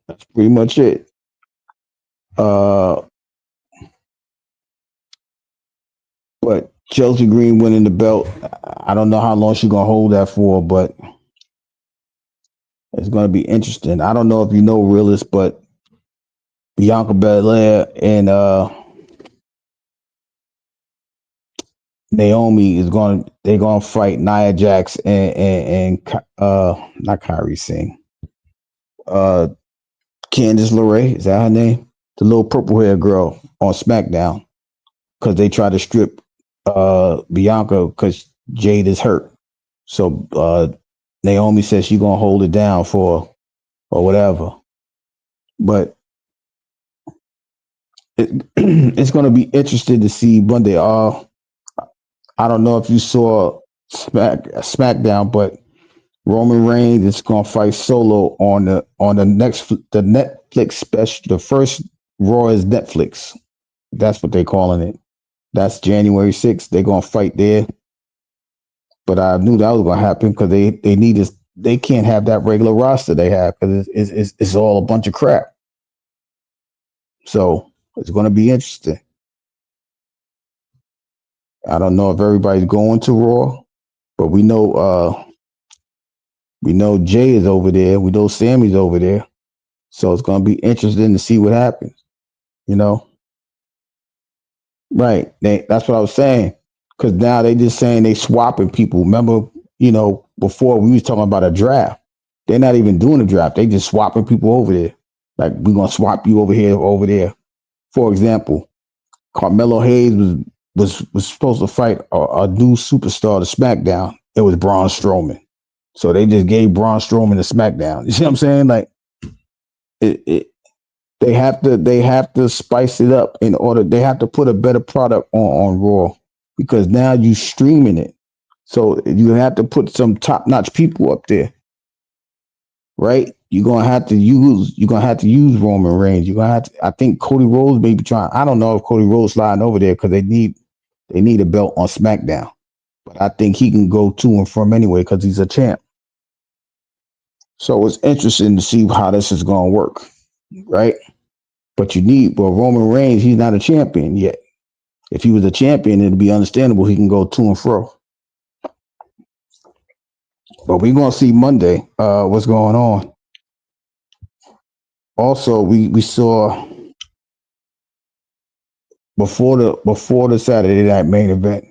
that's pretty much it. Uh, but Chelsea Green winning the belt. I don't know how long she's gonna hold that for, but it's gonna be interesting. I don't know if you know realist, but Bianca Belair and Naomi they're gonna fight Nia Jax and not Kyrie Singh. Uh Candice LeRae, is that her name? The little purple hair girl on SmackDown. Because they try to strip Bianca because Jade is hurt. So Naomi says she's gonna hold it down for or whatever. But it's gonna be interesting to see Monday. I don't know if you saw SmackDown, but Roman Reigns is gonna fight Solo on the Netflix special. The first Raw is Netflix. That's what they're calling it. That's January 6th. They're gonna fight there. But I knew that was gonna happen because they can't have that regular roster they have because it's all a bunch of crap. So it's gonna be interesting. I don't know if everybody's going to Raw, but we know Jay is over there. We know Sammy's over there. So it's gonna be interesting to see what happens. You know. Right. That's what I was saying. Because now they just saying they swapping people. Remember, before we was talking about a draft. They're not even doing a draft. They just swapping people over there. Like we're gonna swap you over here, over there. For example, Carmelo Hayes was supposed to fight a new superstar to SmackDown. It was Braun Strowman. So they just gave Braun Strowman to SmackDown. You see what I'm saying? Like it they have to spice it up in order. They have to put a better product on Raw because now you streaming it. So you have to put some top notch people up there, right? You're gonna have to use Roman Reigns. You're gonna have to. I think Cody Rhodes may be trying. I don't know if Cody Rhodes sliding over there because they need a belt on SmackDown. But I think he can go to and from anyway because he's a champ. So it's interesting to see how this is gonna work, right? But Roman Reigns, he's not a champion yet. If he was a champion, it'd be understandable he can go to and fro. But we're gonna see Monday what's going on. Also, we saw before the Saturday night main event,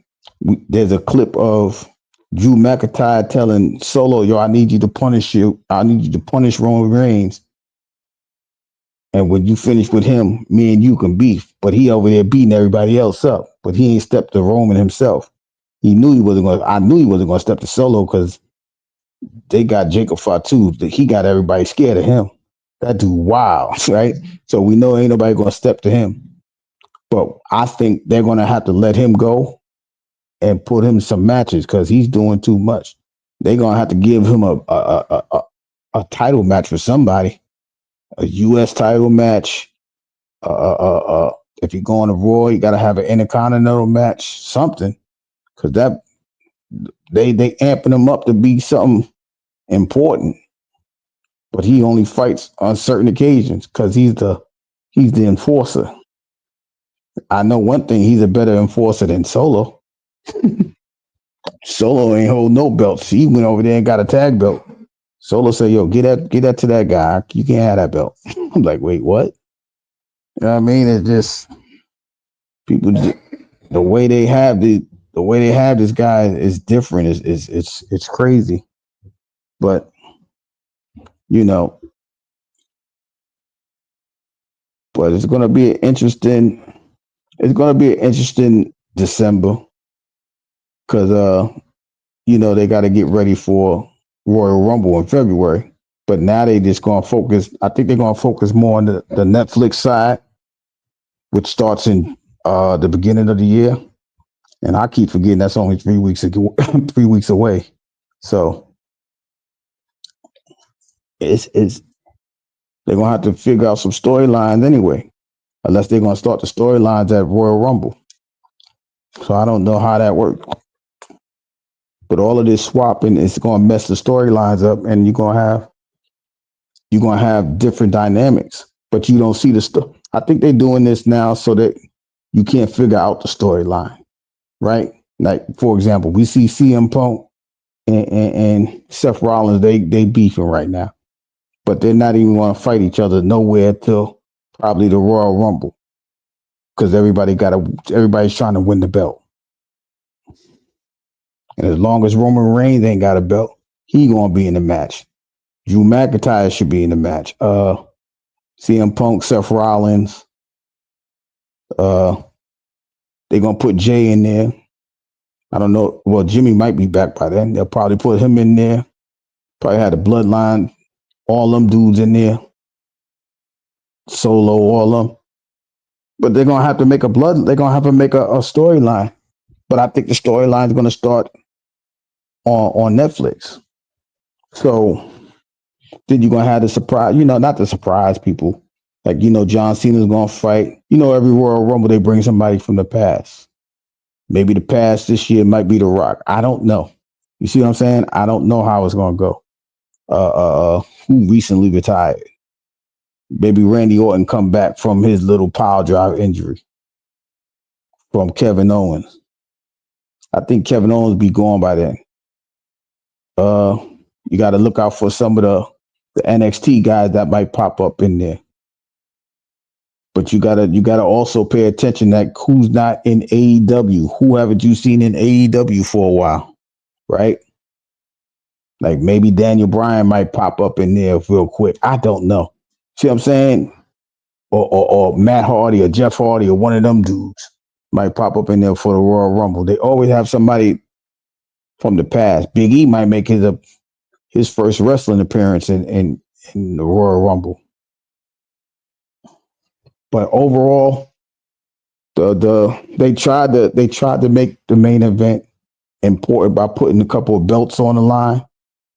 there's a clip of Drew McIntyre telling Solo, "Yo, I need you to punish you. I need you to punish Roman Reigns. And when you finish with him, me and you can beef." But he over there beating everybody else up. But he ain't stepped to Roman himself. He knew he wasn't going. I knew he wasn't going to step to Solo because they got Jacob Fatu. He got everybody scared of him. That dude, wow, right? So we know ain't nobody going to step to him. But I think they're going to have to let him go and put him in some matches because he's doing too much. They're going to have to give him a title match for somebody, a U.S. title match. If you're going to Raw, you got to have an Intercontinental match, something, because they amping him up to be something important. But he only fights on certain occasions because he's the enforcer. I know one thing: he's a better enforcer than Solo. Solo ain't hold no belts. He went over there and got a tag belt. Solo said, "Yo, get that to that guy. You can't have that belt." I'm like, wait, what? You know what I mean? It's just people. The way they have this guy is different. It's crazy, but you know, but it's gonna be an interesting. It's gonna be an interesting December because they got to get ready for Royal Rumble in February. But now they just gonna focus. I think they're gonna focus more on the Netflix side, which starts in the beginning of the year. And I keep forgetting that's only 3 weeks ago, 3 weeks away. So it's they're gonna have to figure out some storylines anyway, unless they're gonna start the storylines at Royal Rumble. So I don't know how that works. But all of this swapping is gonna mess the storylines up, and you're gonna have different dynamics. But you don't see the stuff. I think they're doing this now so that you can't figure out the storyline, right? Like for example, we see CM Punk and Seth Rollins. They beefing right now, but they're not even going to fight each other nowhere till probably the Royal Rumble because everybody's trying to win the belt. And as long as Roman Reigns ain't got a belt, he gonna be in the match. Drew McIntyre should be in the match. CM Punk, Seth Rollins. They're gonna put Jay in there. I don't know. Well, Jimmy might be back by then. They'll probably put him in there. Probably had the Bloodline, all them dudes in there. Solo, all them. But they're gonna have to make a storyline. But I think the storyline is gonna start on Netflix. So then you're gonna have the surprise, not the surprise people. Like, John Cena's gonna fight. Every Royal Rumble they bring somebody from the past. Maybe the past this year might be The Rock. I don't know. You see what I'm saying? I don't know how it's gonna go. Who recently retired? Maybe Randy Orton come back from his little pile drive injury from Kevin Owens. I think Kevin Owens be gone by then. You got to look out for some of the NXT guys that might pop up in there. But you gotta also pay attention that who's not in AEW. Who haven't you seen in AEW for a while, right? Like maybe Daniel Bryan might pop up in there real quick. I don't know. See what I'm saying? Or Matt Hardy or Jeff Hardy or one of them dudes might pop up in there for the Royal Rumble. They always have somebody from the past. Big E might make his first wrestling appearance in the Royal Rumble. But overall, they tried to make the main event important by putting a couple of belts on the line.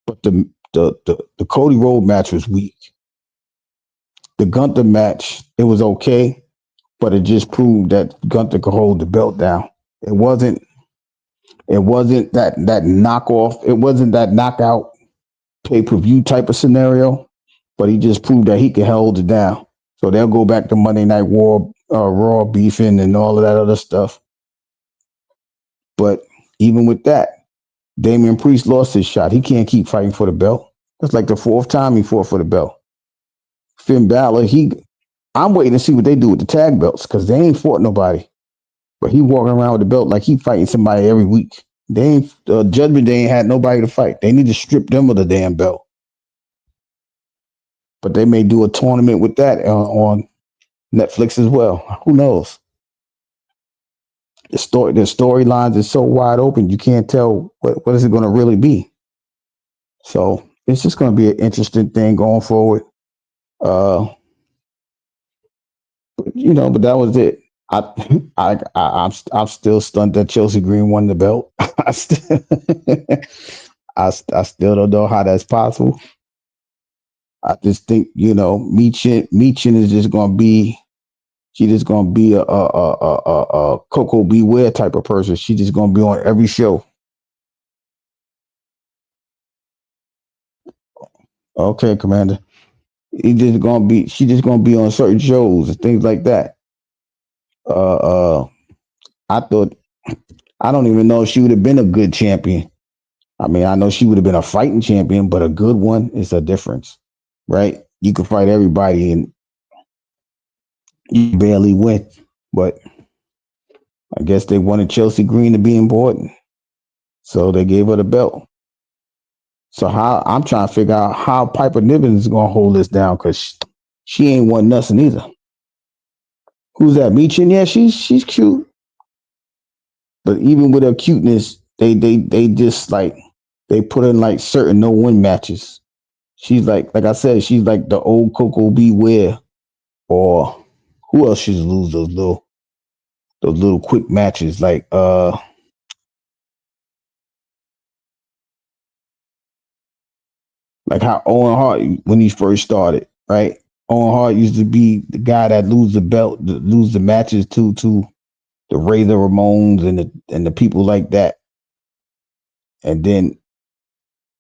But the Cody Rhodes match was weak. The Gunther match, it was okay, but it just proved that Gunther could hold the belt down. It wasn't that knockoff. It wasn't that knockout pay-per-view type of scenario, but he just proved that he could hold it down. So they'll go back to Monday Night War, Raw beefing and all of that other stuff. But even with that, Damian Priest lost his shot. He can't keep fighting for the belt. That's like the fourth time he fought for the belt. Finn Balor, I'm waiting to see what they do with the tag belts because they ain't fought nobody. But he walking around with the belt like he fighting somebody every week. They ain't Judgment Day ain't had nobody to fight. They need to strip them of the damn belt. But they may do a tournament with that on Netflix as well. Who knows? The storylines is so wide open you can't tell what is it going to really be. So it's just going to be an interesting thing going forward. But that was it. I'm still stunned that Chelsea Green won the belt. I still don't know how that's possible. I just think Michin is just gonna be. She's just gonna be a Coco Beware type of person. She's just gonna be on every show. Okay, Commander. She's just gonna be on certain shows and things like that. I don't even know if she would have been a good champion. I mean, I know she would have been a fighting champion, but a good one is a difference, right? You can fight everybody and you barely win, but I guess they wanted Chelsea Green to be important, so they gave her the belt. So I'm trying to figure out how Piper Niven is gonna hold this down because she ain't won nothing either. Who's that? Michin? Yeah, she's cute. But even with her cuteness, they just like they put in like certain no-win matches. She's like I said, she's like the old Coco Beware, or who else should lose those little quick matches like how Owen Hart when he first started, right? Owen Hart used to be the guy that lose the matches to the Razor Ramones and the people like that. And then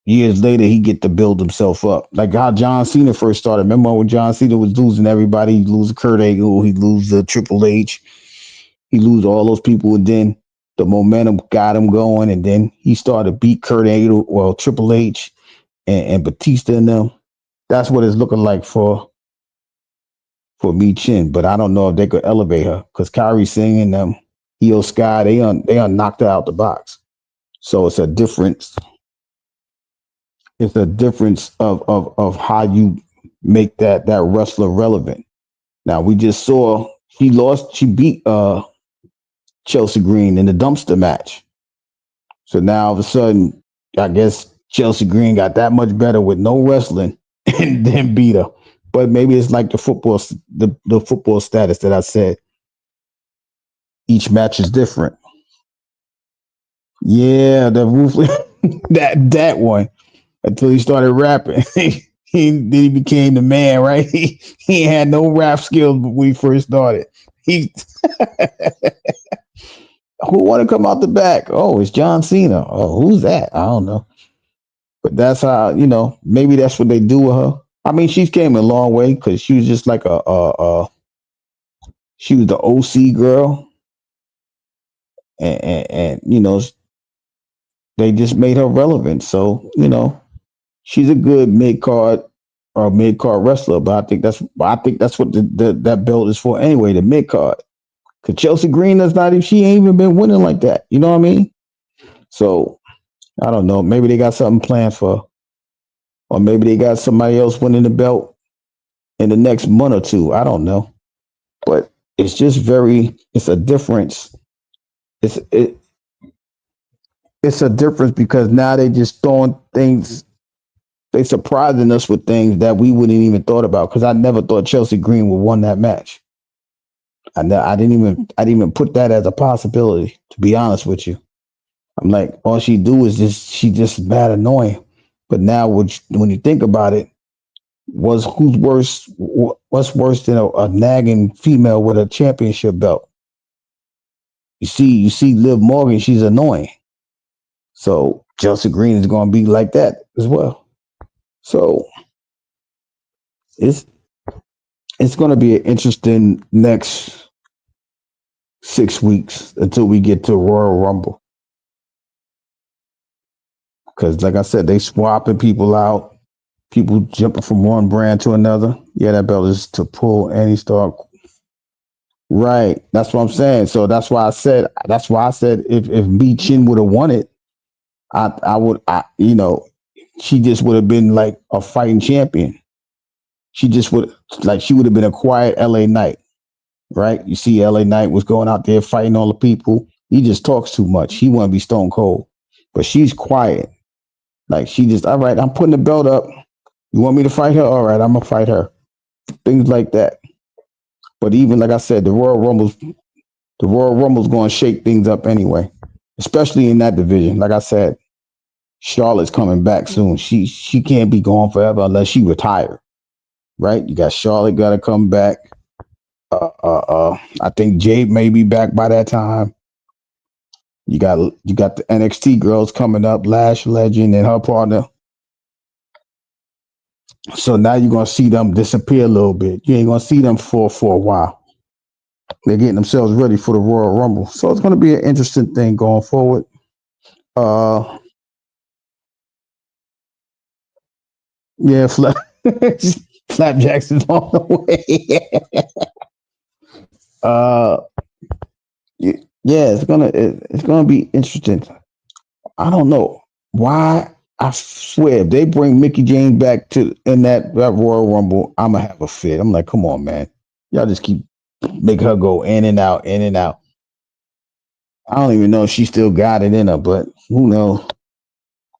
years later, he get to build himself up. Like how John Cena first started. Remember when John Cena was losing everybody? He lose Kurt Angle, he lose Triple H, he lose all those people, and then the momentum got him going, and then he started to beat Kurt Angle, Triple H and Batista and them. That's what it's looking like for Michin, but I don't know if they could elevate her because Kairi Singh and them, Io Sky, they knocked her out the box. So it's a difference. It's a difference of how you make that wrestler relevant. Now we just saw she beat Chelsea Green in the dumpster match. So now all of a sudden, I guess Chelsea Green got that much better with no wrestling and then beat her. But maybe it's like the football status that I said. Each match is different. Yeah, the ruthless that one. Until he started rapping. Then he became the man, right? He had no rap skills when we first started. Who want to come out the back? Oh, it's John Cena. Oh, who's that? I don't know. But that's how, maybe that's what they do with her. I mean, she's came a long way because she was just like she was the OC girl. And they just made her relevant. So, she's a good mid-card or mid card wrestler, but I think that's what that belt is for anyway, the mid card. Cause Chelsea Green does not even she ain't even been winning like that. You know what I mean? So I don't know. Maybe they got something planned for, or maybe they got somebody else winning the belt in the next month or two. I don't know. But it's just it's a difference. It's it it's a difference because now they just throwing things. They surprising us with things that we wouldn't even thought about. Because I never thought Chelsea Green would won that match. I didn't even put that as a possibility. To be honest with you, I'm like, all she do is she just bad annoying. But now, when you think about it, who's worse? What's worse than a nagging female with a championship belt? You see, Liv Morgan, she's annoying. So Chelsea Green is going to be like that as well. So it's going to be an interesting next 6 weeks until we get to Royal Rumble. Because, like I said, they swapping people out, people jumping from one brand to another. Yeah, that belt is to pull any star. Right. That's what I'm saying. So that's why I said if Mi Chin would have won it, she just would have been like a fighting champion. She just she would have been a quiet LA Knight, right? You see, LA Knight was going out there fighting all the people. He just talks too much. He want to be stone cold, but she's quiet. Like she just, all right, I'm putting the belt up. You want me to fight her? All right, I'm gonna fight her. Things like that. But even like I said, the Royal Rumble's going to shake things up anyway, especially in that division. Like I said, Charlotte's coming back soon. She can't be gone forever unless she retire, right? You got Charlotte got to come back. I think Jade may be back by that time. You got the NXT girls coming up, Lash Legend and her partner. So now you're gonna see them disappear a little bit. You ain't gonna see them for a while. They're getting themselves ready for the Royal Rumble. So it's gonna be an interesting thing going forward. Yeah, Flapjacks is on the way. Yeah, it's gonna be interesting. I don't know why. I swear, if they bring Mickey James back in that Royal Rumble, I'm gonna have a fit. I'm like, come on, man, y'all just keep making her go in and out, in and out. I don't even know if she still got it in her, but who knows?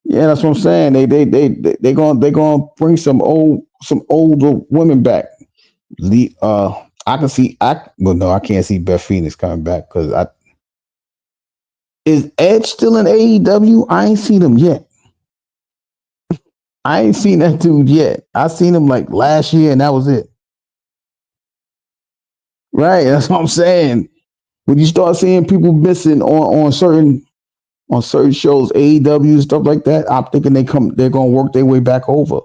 Yeah, that's what I'm saying. They gonna bring some older women back. I can see no, I can't see Beth Phoenix coming back because is Edge still in AEW? I ain't seen him yet. I ain't seen that dude yet. I seen him like last year, and that was it. Right, that's what I'm saying. When you start seeing people missing on certain shows, AEW stuff like that, I'm thinking they're gonna work their way back over.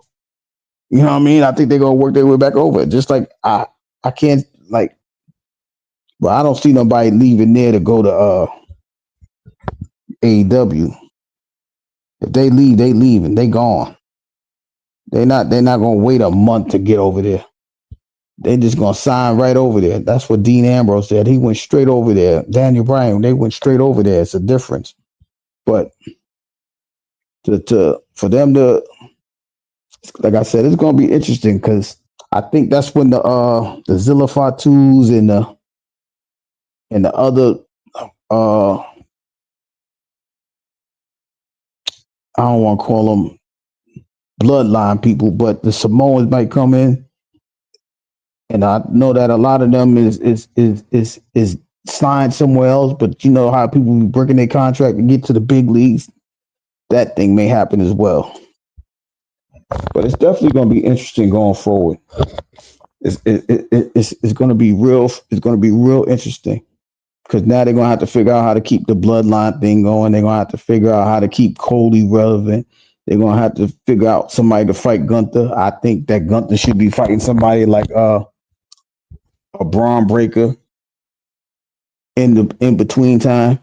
You know what I mean? I think they're gonna work their way back over. Just like I can't like, but I don't see nobody leaving there to go to AEW. If they leave, they leave and they gone. They're not gonna wait a month to get over there. They just gonna sign right over there. That's what Dean Ambrose did. He went straight over there. Daniel Bryan, they went straight over there. It's a difference. But for them to, like I said, it's gonna be interesting because I think that's when the Zilla Fatus and the other I don't want to call them bloodline people, but the Samoans might come in, and I know that a lot of them is signed somewhere else. But you know how people be breaking their contract to get to the big leagues. That thing may happen as well. But it's definitely going to be interesting going forward. It's going to be real. It's going to be real interesting. Because now they're going to have to figure out how to keep the bloodline thing going. They're going to have to figure out how to keep Cody relevant. They're going to have to figure out somebody to fight Gunther. I think that Gunther should be fighting somebody like a Braun Breaker in between time.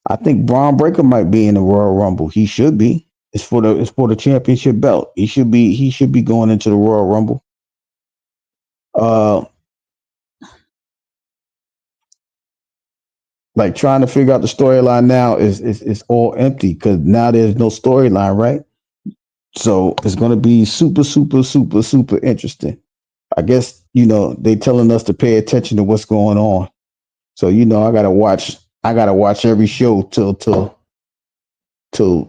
I think Braun Breaker might be in the Royal Rumble. He should be. It's for the championship belt. He should be going into the Royal Rumble. Uh, like trying to figure out the storyline now is all empty because now there's no storyline, right? So it's gonna be super, super, super, super interesting. I guess they telling us to pay attention to what's going on. So I gotta watch. I gotta watch every show till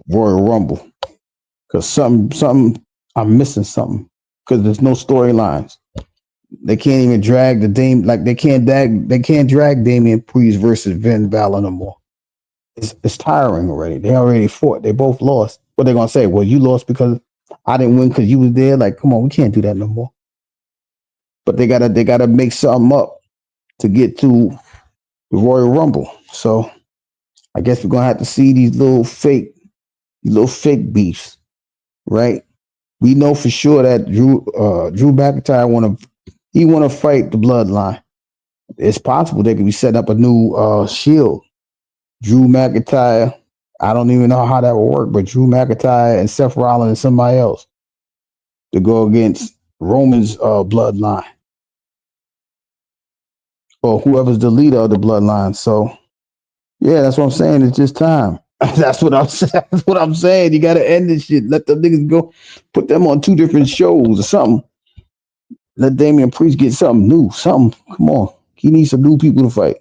Royal Rumble because something I'm missing something because there's no storylines. They can't even drag the Dame like they can't drag Damian Priest versus Finn Balor no more. It's tiring already. They already fought. They both lost. What they gonna say? Well, you lost because I didn't win because you was there. Like, come on, we can't do that no more. But they gotta make something up to get to the Royal Rumble. So I guess we're gonna have to see these little fake beefs, right? We know for sure that Drew McIntyre wanna fight the Bloodline. It's possible they could be setting up a new Shield. Drew McIntyre. I don't even know how that will work, but Drew McIntyre and Seth Rollins and somebody else to go against Roman's Bloodline or whoever's the leader of the Bloodline. So yeah, that's what I'm saying. It's just time. That's what I'm saying. That's what I'm saying. You gotta end this shit. Let the niggas go. Put them on two different shows or something. Let Damian Priest get something new. Something. Come on. He needs some new people to fight.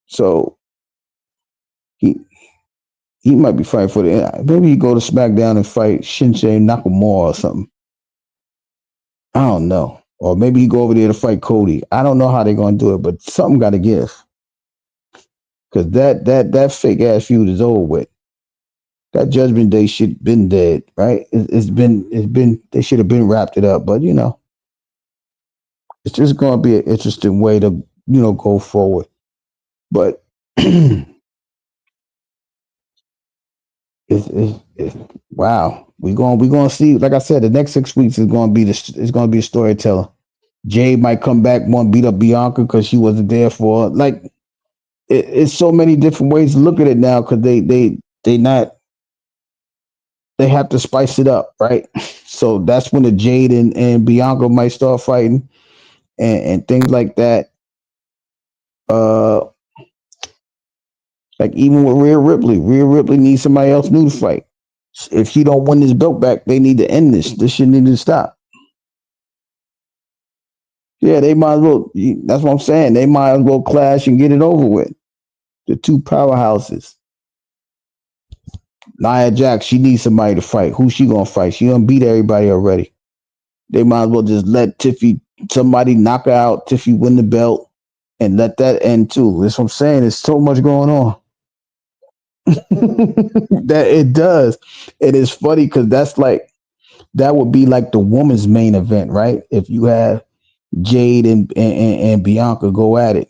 So he he might be fighting for the. Maybe he go to SmackDown and fight Shinsuke Nakamura or something. I don't know. Or maybe he go over there to fight Cody. I don't know how they're gonna do it, but something got to give. Because that fake ass feud is over with. That Judgment Day shit been dead, right? It's been they should have been wrapped it up, but it's just gonna be an interesting way to go forward. But it's wow. We gonna see. Like I said, the next 6 weeks is gonna be a storyteller. Jade might come back, want to beat up Bianca because she wasn't there for her. Like it's so many different ways to look at it now because they not they have to spice it up, right? So that's when the Jade and Bianca might start fighting and things like that. Uh, like even with Rhea Ripley needs somebody else new to fight. If she don't win this belt back, they need to end this. This shit need to stop. Yeah, they might as well. That's what I'm saying. They might as well clash and get it over with. The two powerhouses. Nia Jax, she needs somebody to fight. Who's she gonna fight? She done beat everybody already. They might as well just let somebody knock her out, Tiffy win the belt, and let that end too. That's what I'm saying. There's so much going on. That it does. It is funny because that would be like the woman's main event, right? If you have Jade and Bianca go at it,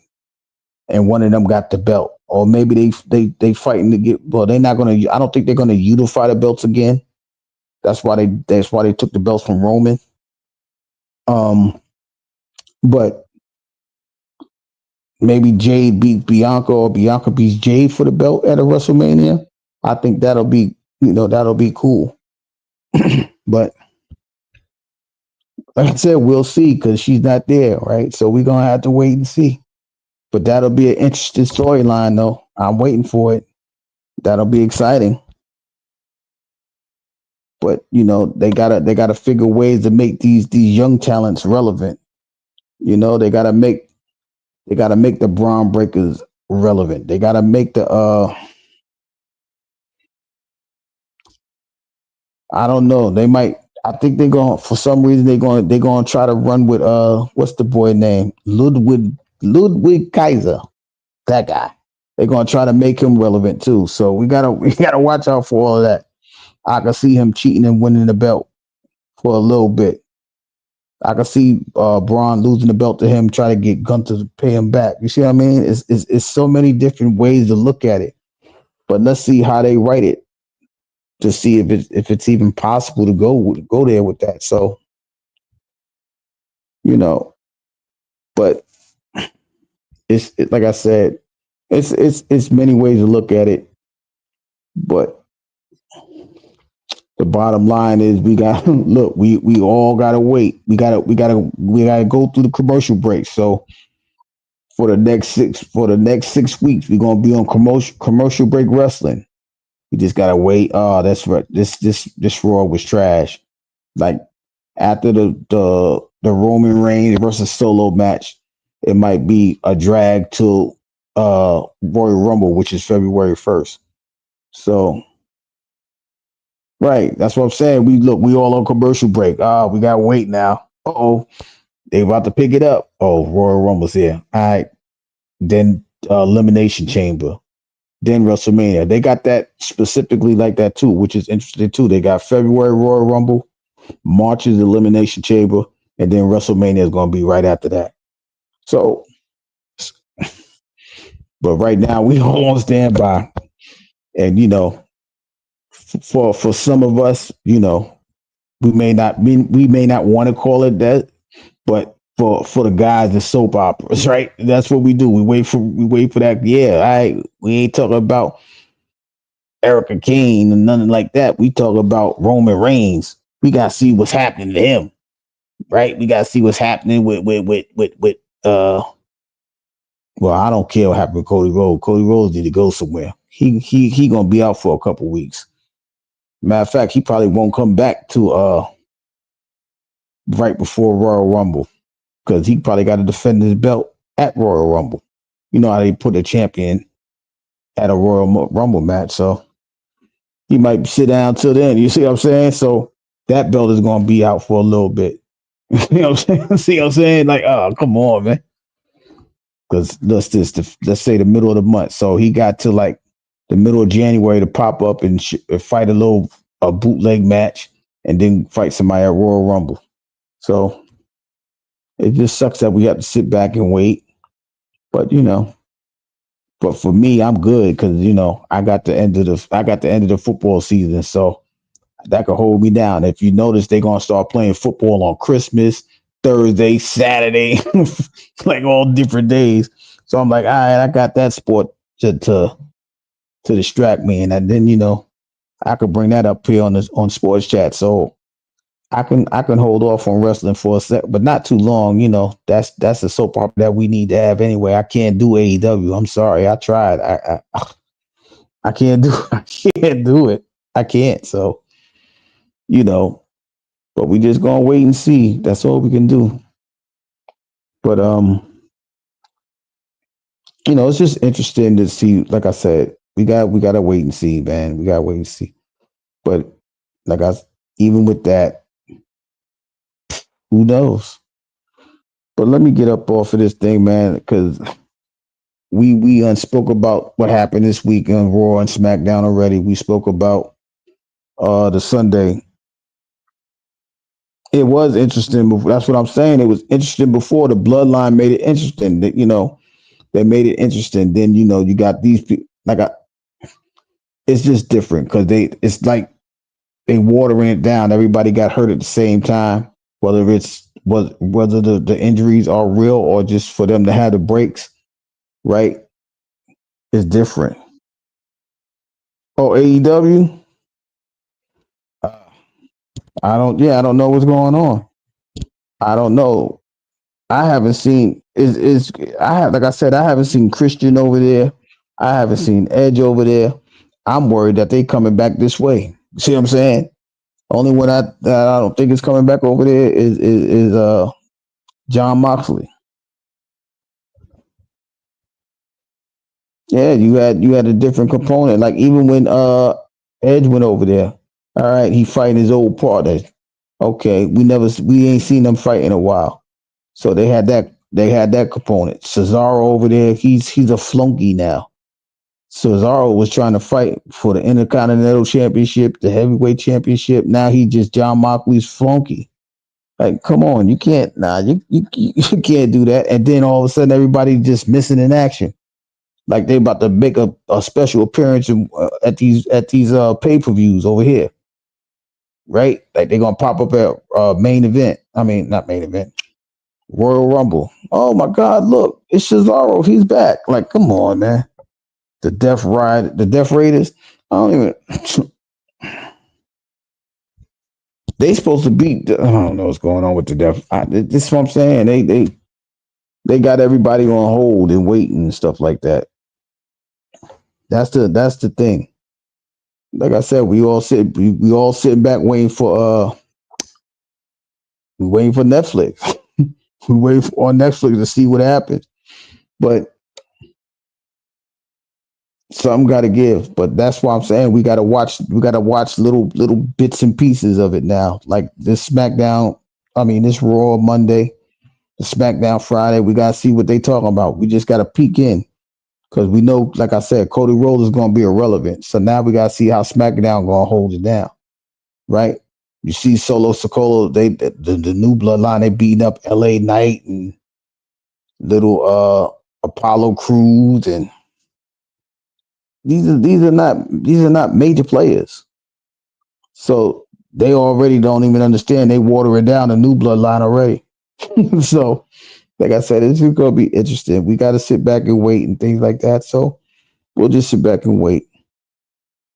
and one of them got the belt, or maybe they fighting to get. Well, they're not gonna. I don't think they're gonna unify the belts again. That's why they took the belts from Roman. Um, but maybe Jade beat Bianca or Bianca beats Jade for the belt at a WrestleMania. I think that'll be cool. But like I said, we'll see because she's not there, right? So we're gonna have to wait and see. But that'll be an interesting storyline, though. I'm waiting for it. That'll be exciting. But they gotta figure ways to make these young talents relevant. They gotta make the Braun Breakers relevant. They gotta make the I don't know. They might. I think they're going for some reason they're going to try to run with what's the boy name Ludwig Kaiser, that guy. They're going to try to make him relevant too. So we gotta watch out for all of that. I can see him cheating and winning the belt for a little bit. I can see Braun losing the belt to him, try to get Gunther to pay him back. You see what I mean? It's so many different ways to look at it. But let's see how they write it to see if it's even possible to go there with that. So but like I said, it's many ways to look at it. But The bottom line is we got look, we all gotta wait. We gotta go through the commercial break. So for the next 6 weeks, we're gonna be on commercial break wrestling. We just gotta wait. Oh, that's right. This Raw was trash. Like after the Roman Reigns versus Solo match, it might be a drag till Royal Rumble, which is February 1st. So right, that's what I'm saying. We all on commercial break. We gotta wait now. Oh, they about to pick it up. Oh, Royal Rumble's here. All right, then Elimination Chamber, then WrestleMania. They got that specifically like that too, which is interesting too. They got February Royal Rumble, March is Elimination Chamber, and then WrestleMania is gonna be right after that. So, but right now we all on standby, and for some of us, we may not want to call it that, but for the guys, the soap operas, right? That's what we do. We wait for that. Yeah, we ain't talking about Erica Kane and nothing like that. We talk about Roman Reigns. We gotta see what's happening to him, right? We gotta see what's happening with well, I don't care what happened with Cody Rhodes. Cody Rhodes need to go somewhere. He gonna be out for a couple weeks. Matter of fact, he probably won't come back to right before Royal Rumble because he probably got to defend his belt at Royal Rumble. You know how they put a champion at a Royal Rumble match, so he might sit down till then. You see what I'm saying? So that belt is going to be out for a little bit. You know what I'm saying? See what I'm saying? Like, oh, come on, man. Because let's say the middle of the month. So he got to like the middle of January to pop up and fight a bootleg match and then fight somebody at Royal Rumble. So it just sucks that we have to sit back and wait. But but for me, I'm good because I got the end of the football season, so that could hold me down. If you notice, they're gonna start playing football on Christmas, Thursday, Saturday, like all different days. So I'm like, all right, I got that sport to distract me, and then I could bring that up here on sports chat. So I can hold off on wrestling for a sec, but not too long. That's a soap opera that we need to have anyway. I can't do AEW. I'm sorry, I tried. I can't do it. I can't. So but we just gonna wait and see. That's all we can do. But it's just interesting to see. Like I said, we gotta wait and see, man. We gotta wait and see. But even with that, who knows? But let me get up off of this thing, man, because we spoke about what happened this week on Raw and SmackDown already. We spoke about the Sunday. It was interesting. That's what I'm saying. It was interesting before the Bloodline made it interesting. That they made it interesting. Then you got these people. It's just different because it's like they watering it down. Everybody got hurt at the same time. Whether the injuries are real or just for them to have the breaks, right? It's different. Oh, AEW. I don't know what's going on. I don't know. I haven't seen like I said, I haven't seen Christian over there. I haven't seen Edge over there. I'm worried that they coming back this way. See what I'm saying? Only one I don't think is coming back over there is John Moxley. Yeah, you had a different component. Like even when Edge went over there, all right, he fighting his old partner. Okay, we ain't seen them fight in a while. So they had that component. Cesaro over there, he's a flunky now. Cesaro was trying to fight for the Intercontinental Championship, the Heavyweight Championship. Now he just John Moxley's flunky. Like, come on, you can't you can't do that. And then all of a sudden, everybody just missing in action. Like they about to make a special appearance at these pay-per-views over here, right? Like they're gonna pop up at main event. I mean, not main event, Royal Rumble. Oh my God, look, it's Cesaro. He's back. Like, come on, man. The Death Raiders. I don't even. they supposed to beat. I don't know what's going on with the def. This is what I'm saying. They got everybody on hold and waiting and stuff like that. That's the thing. Like I said, we all sitting back waiting for Netflix. We wait on Netflix to see what happens. But something got to give. But that's why I'm saying we got to watch. We got to watch little bits and pieces of it now. Like this SmackDown. I mean, this Raw Monday, the SmackDown Friday. We got to see what they talking about. We just got to peek in because we know, like I said, Cody Rhodes is going to be irrelevant. So now we got to see how SmackDown going to hold it down, right? You see Solo Sikoa, the new bloodline, they beating up LA Knight and little Apollo Crews, and these are not major players. So they already don't even understand. They watering down the new bloodline already. So, like I said, it's gonna be interesting. We got to sit back and wait and things like that. So we'll just sit back and wait.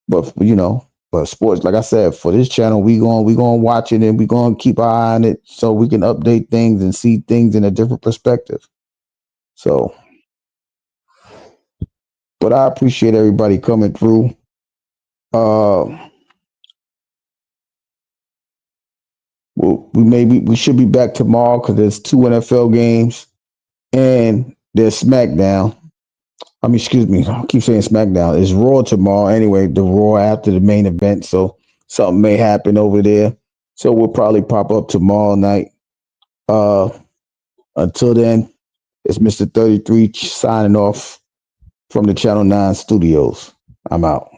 But but sports, like I said, for this channel, we going watch it and we going to keep our eye on it so we can update things and see things in a different perspective. So, but I appreciate everybody coming through. We should be back tomorrow because there's 2 NFL games and there's SmackDown. I mean, excuse me, I keep saying SmackDown. It's Raw tomorrow anyway. The Raw after the main event, so something may happen over there. So we'll probably pop up tomorrow night. Until then, it's Mr. 33 signing off from the Channel 9 studios. I'm out.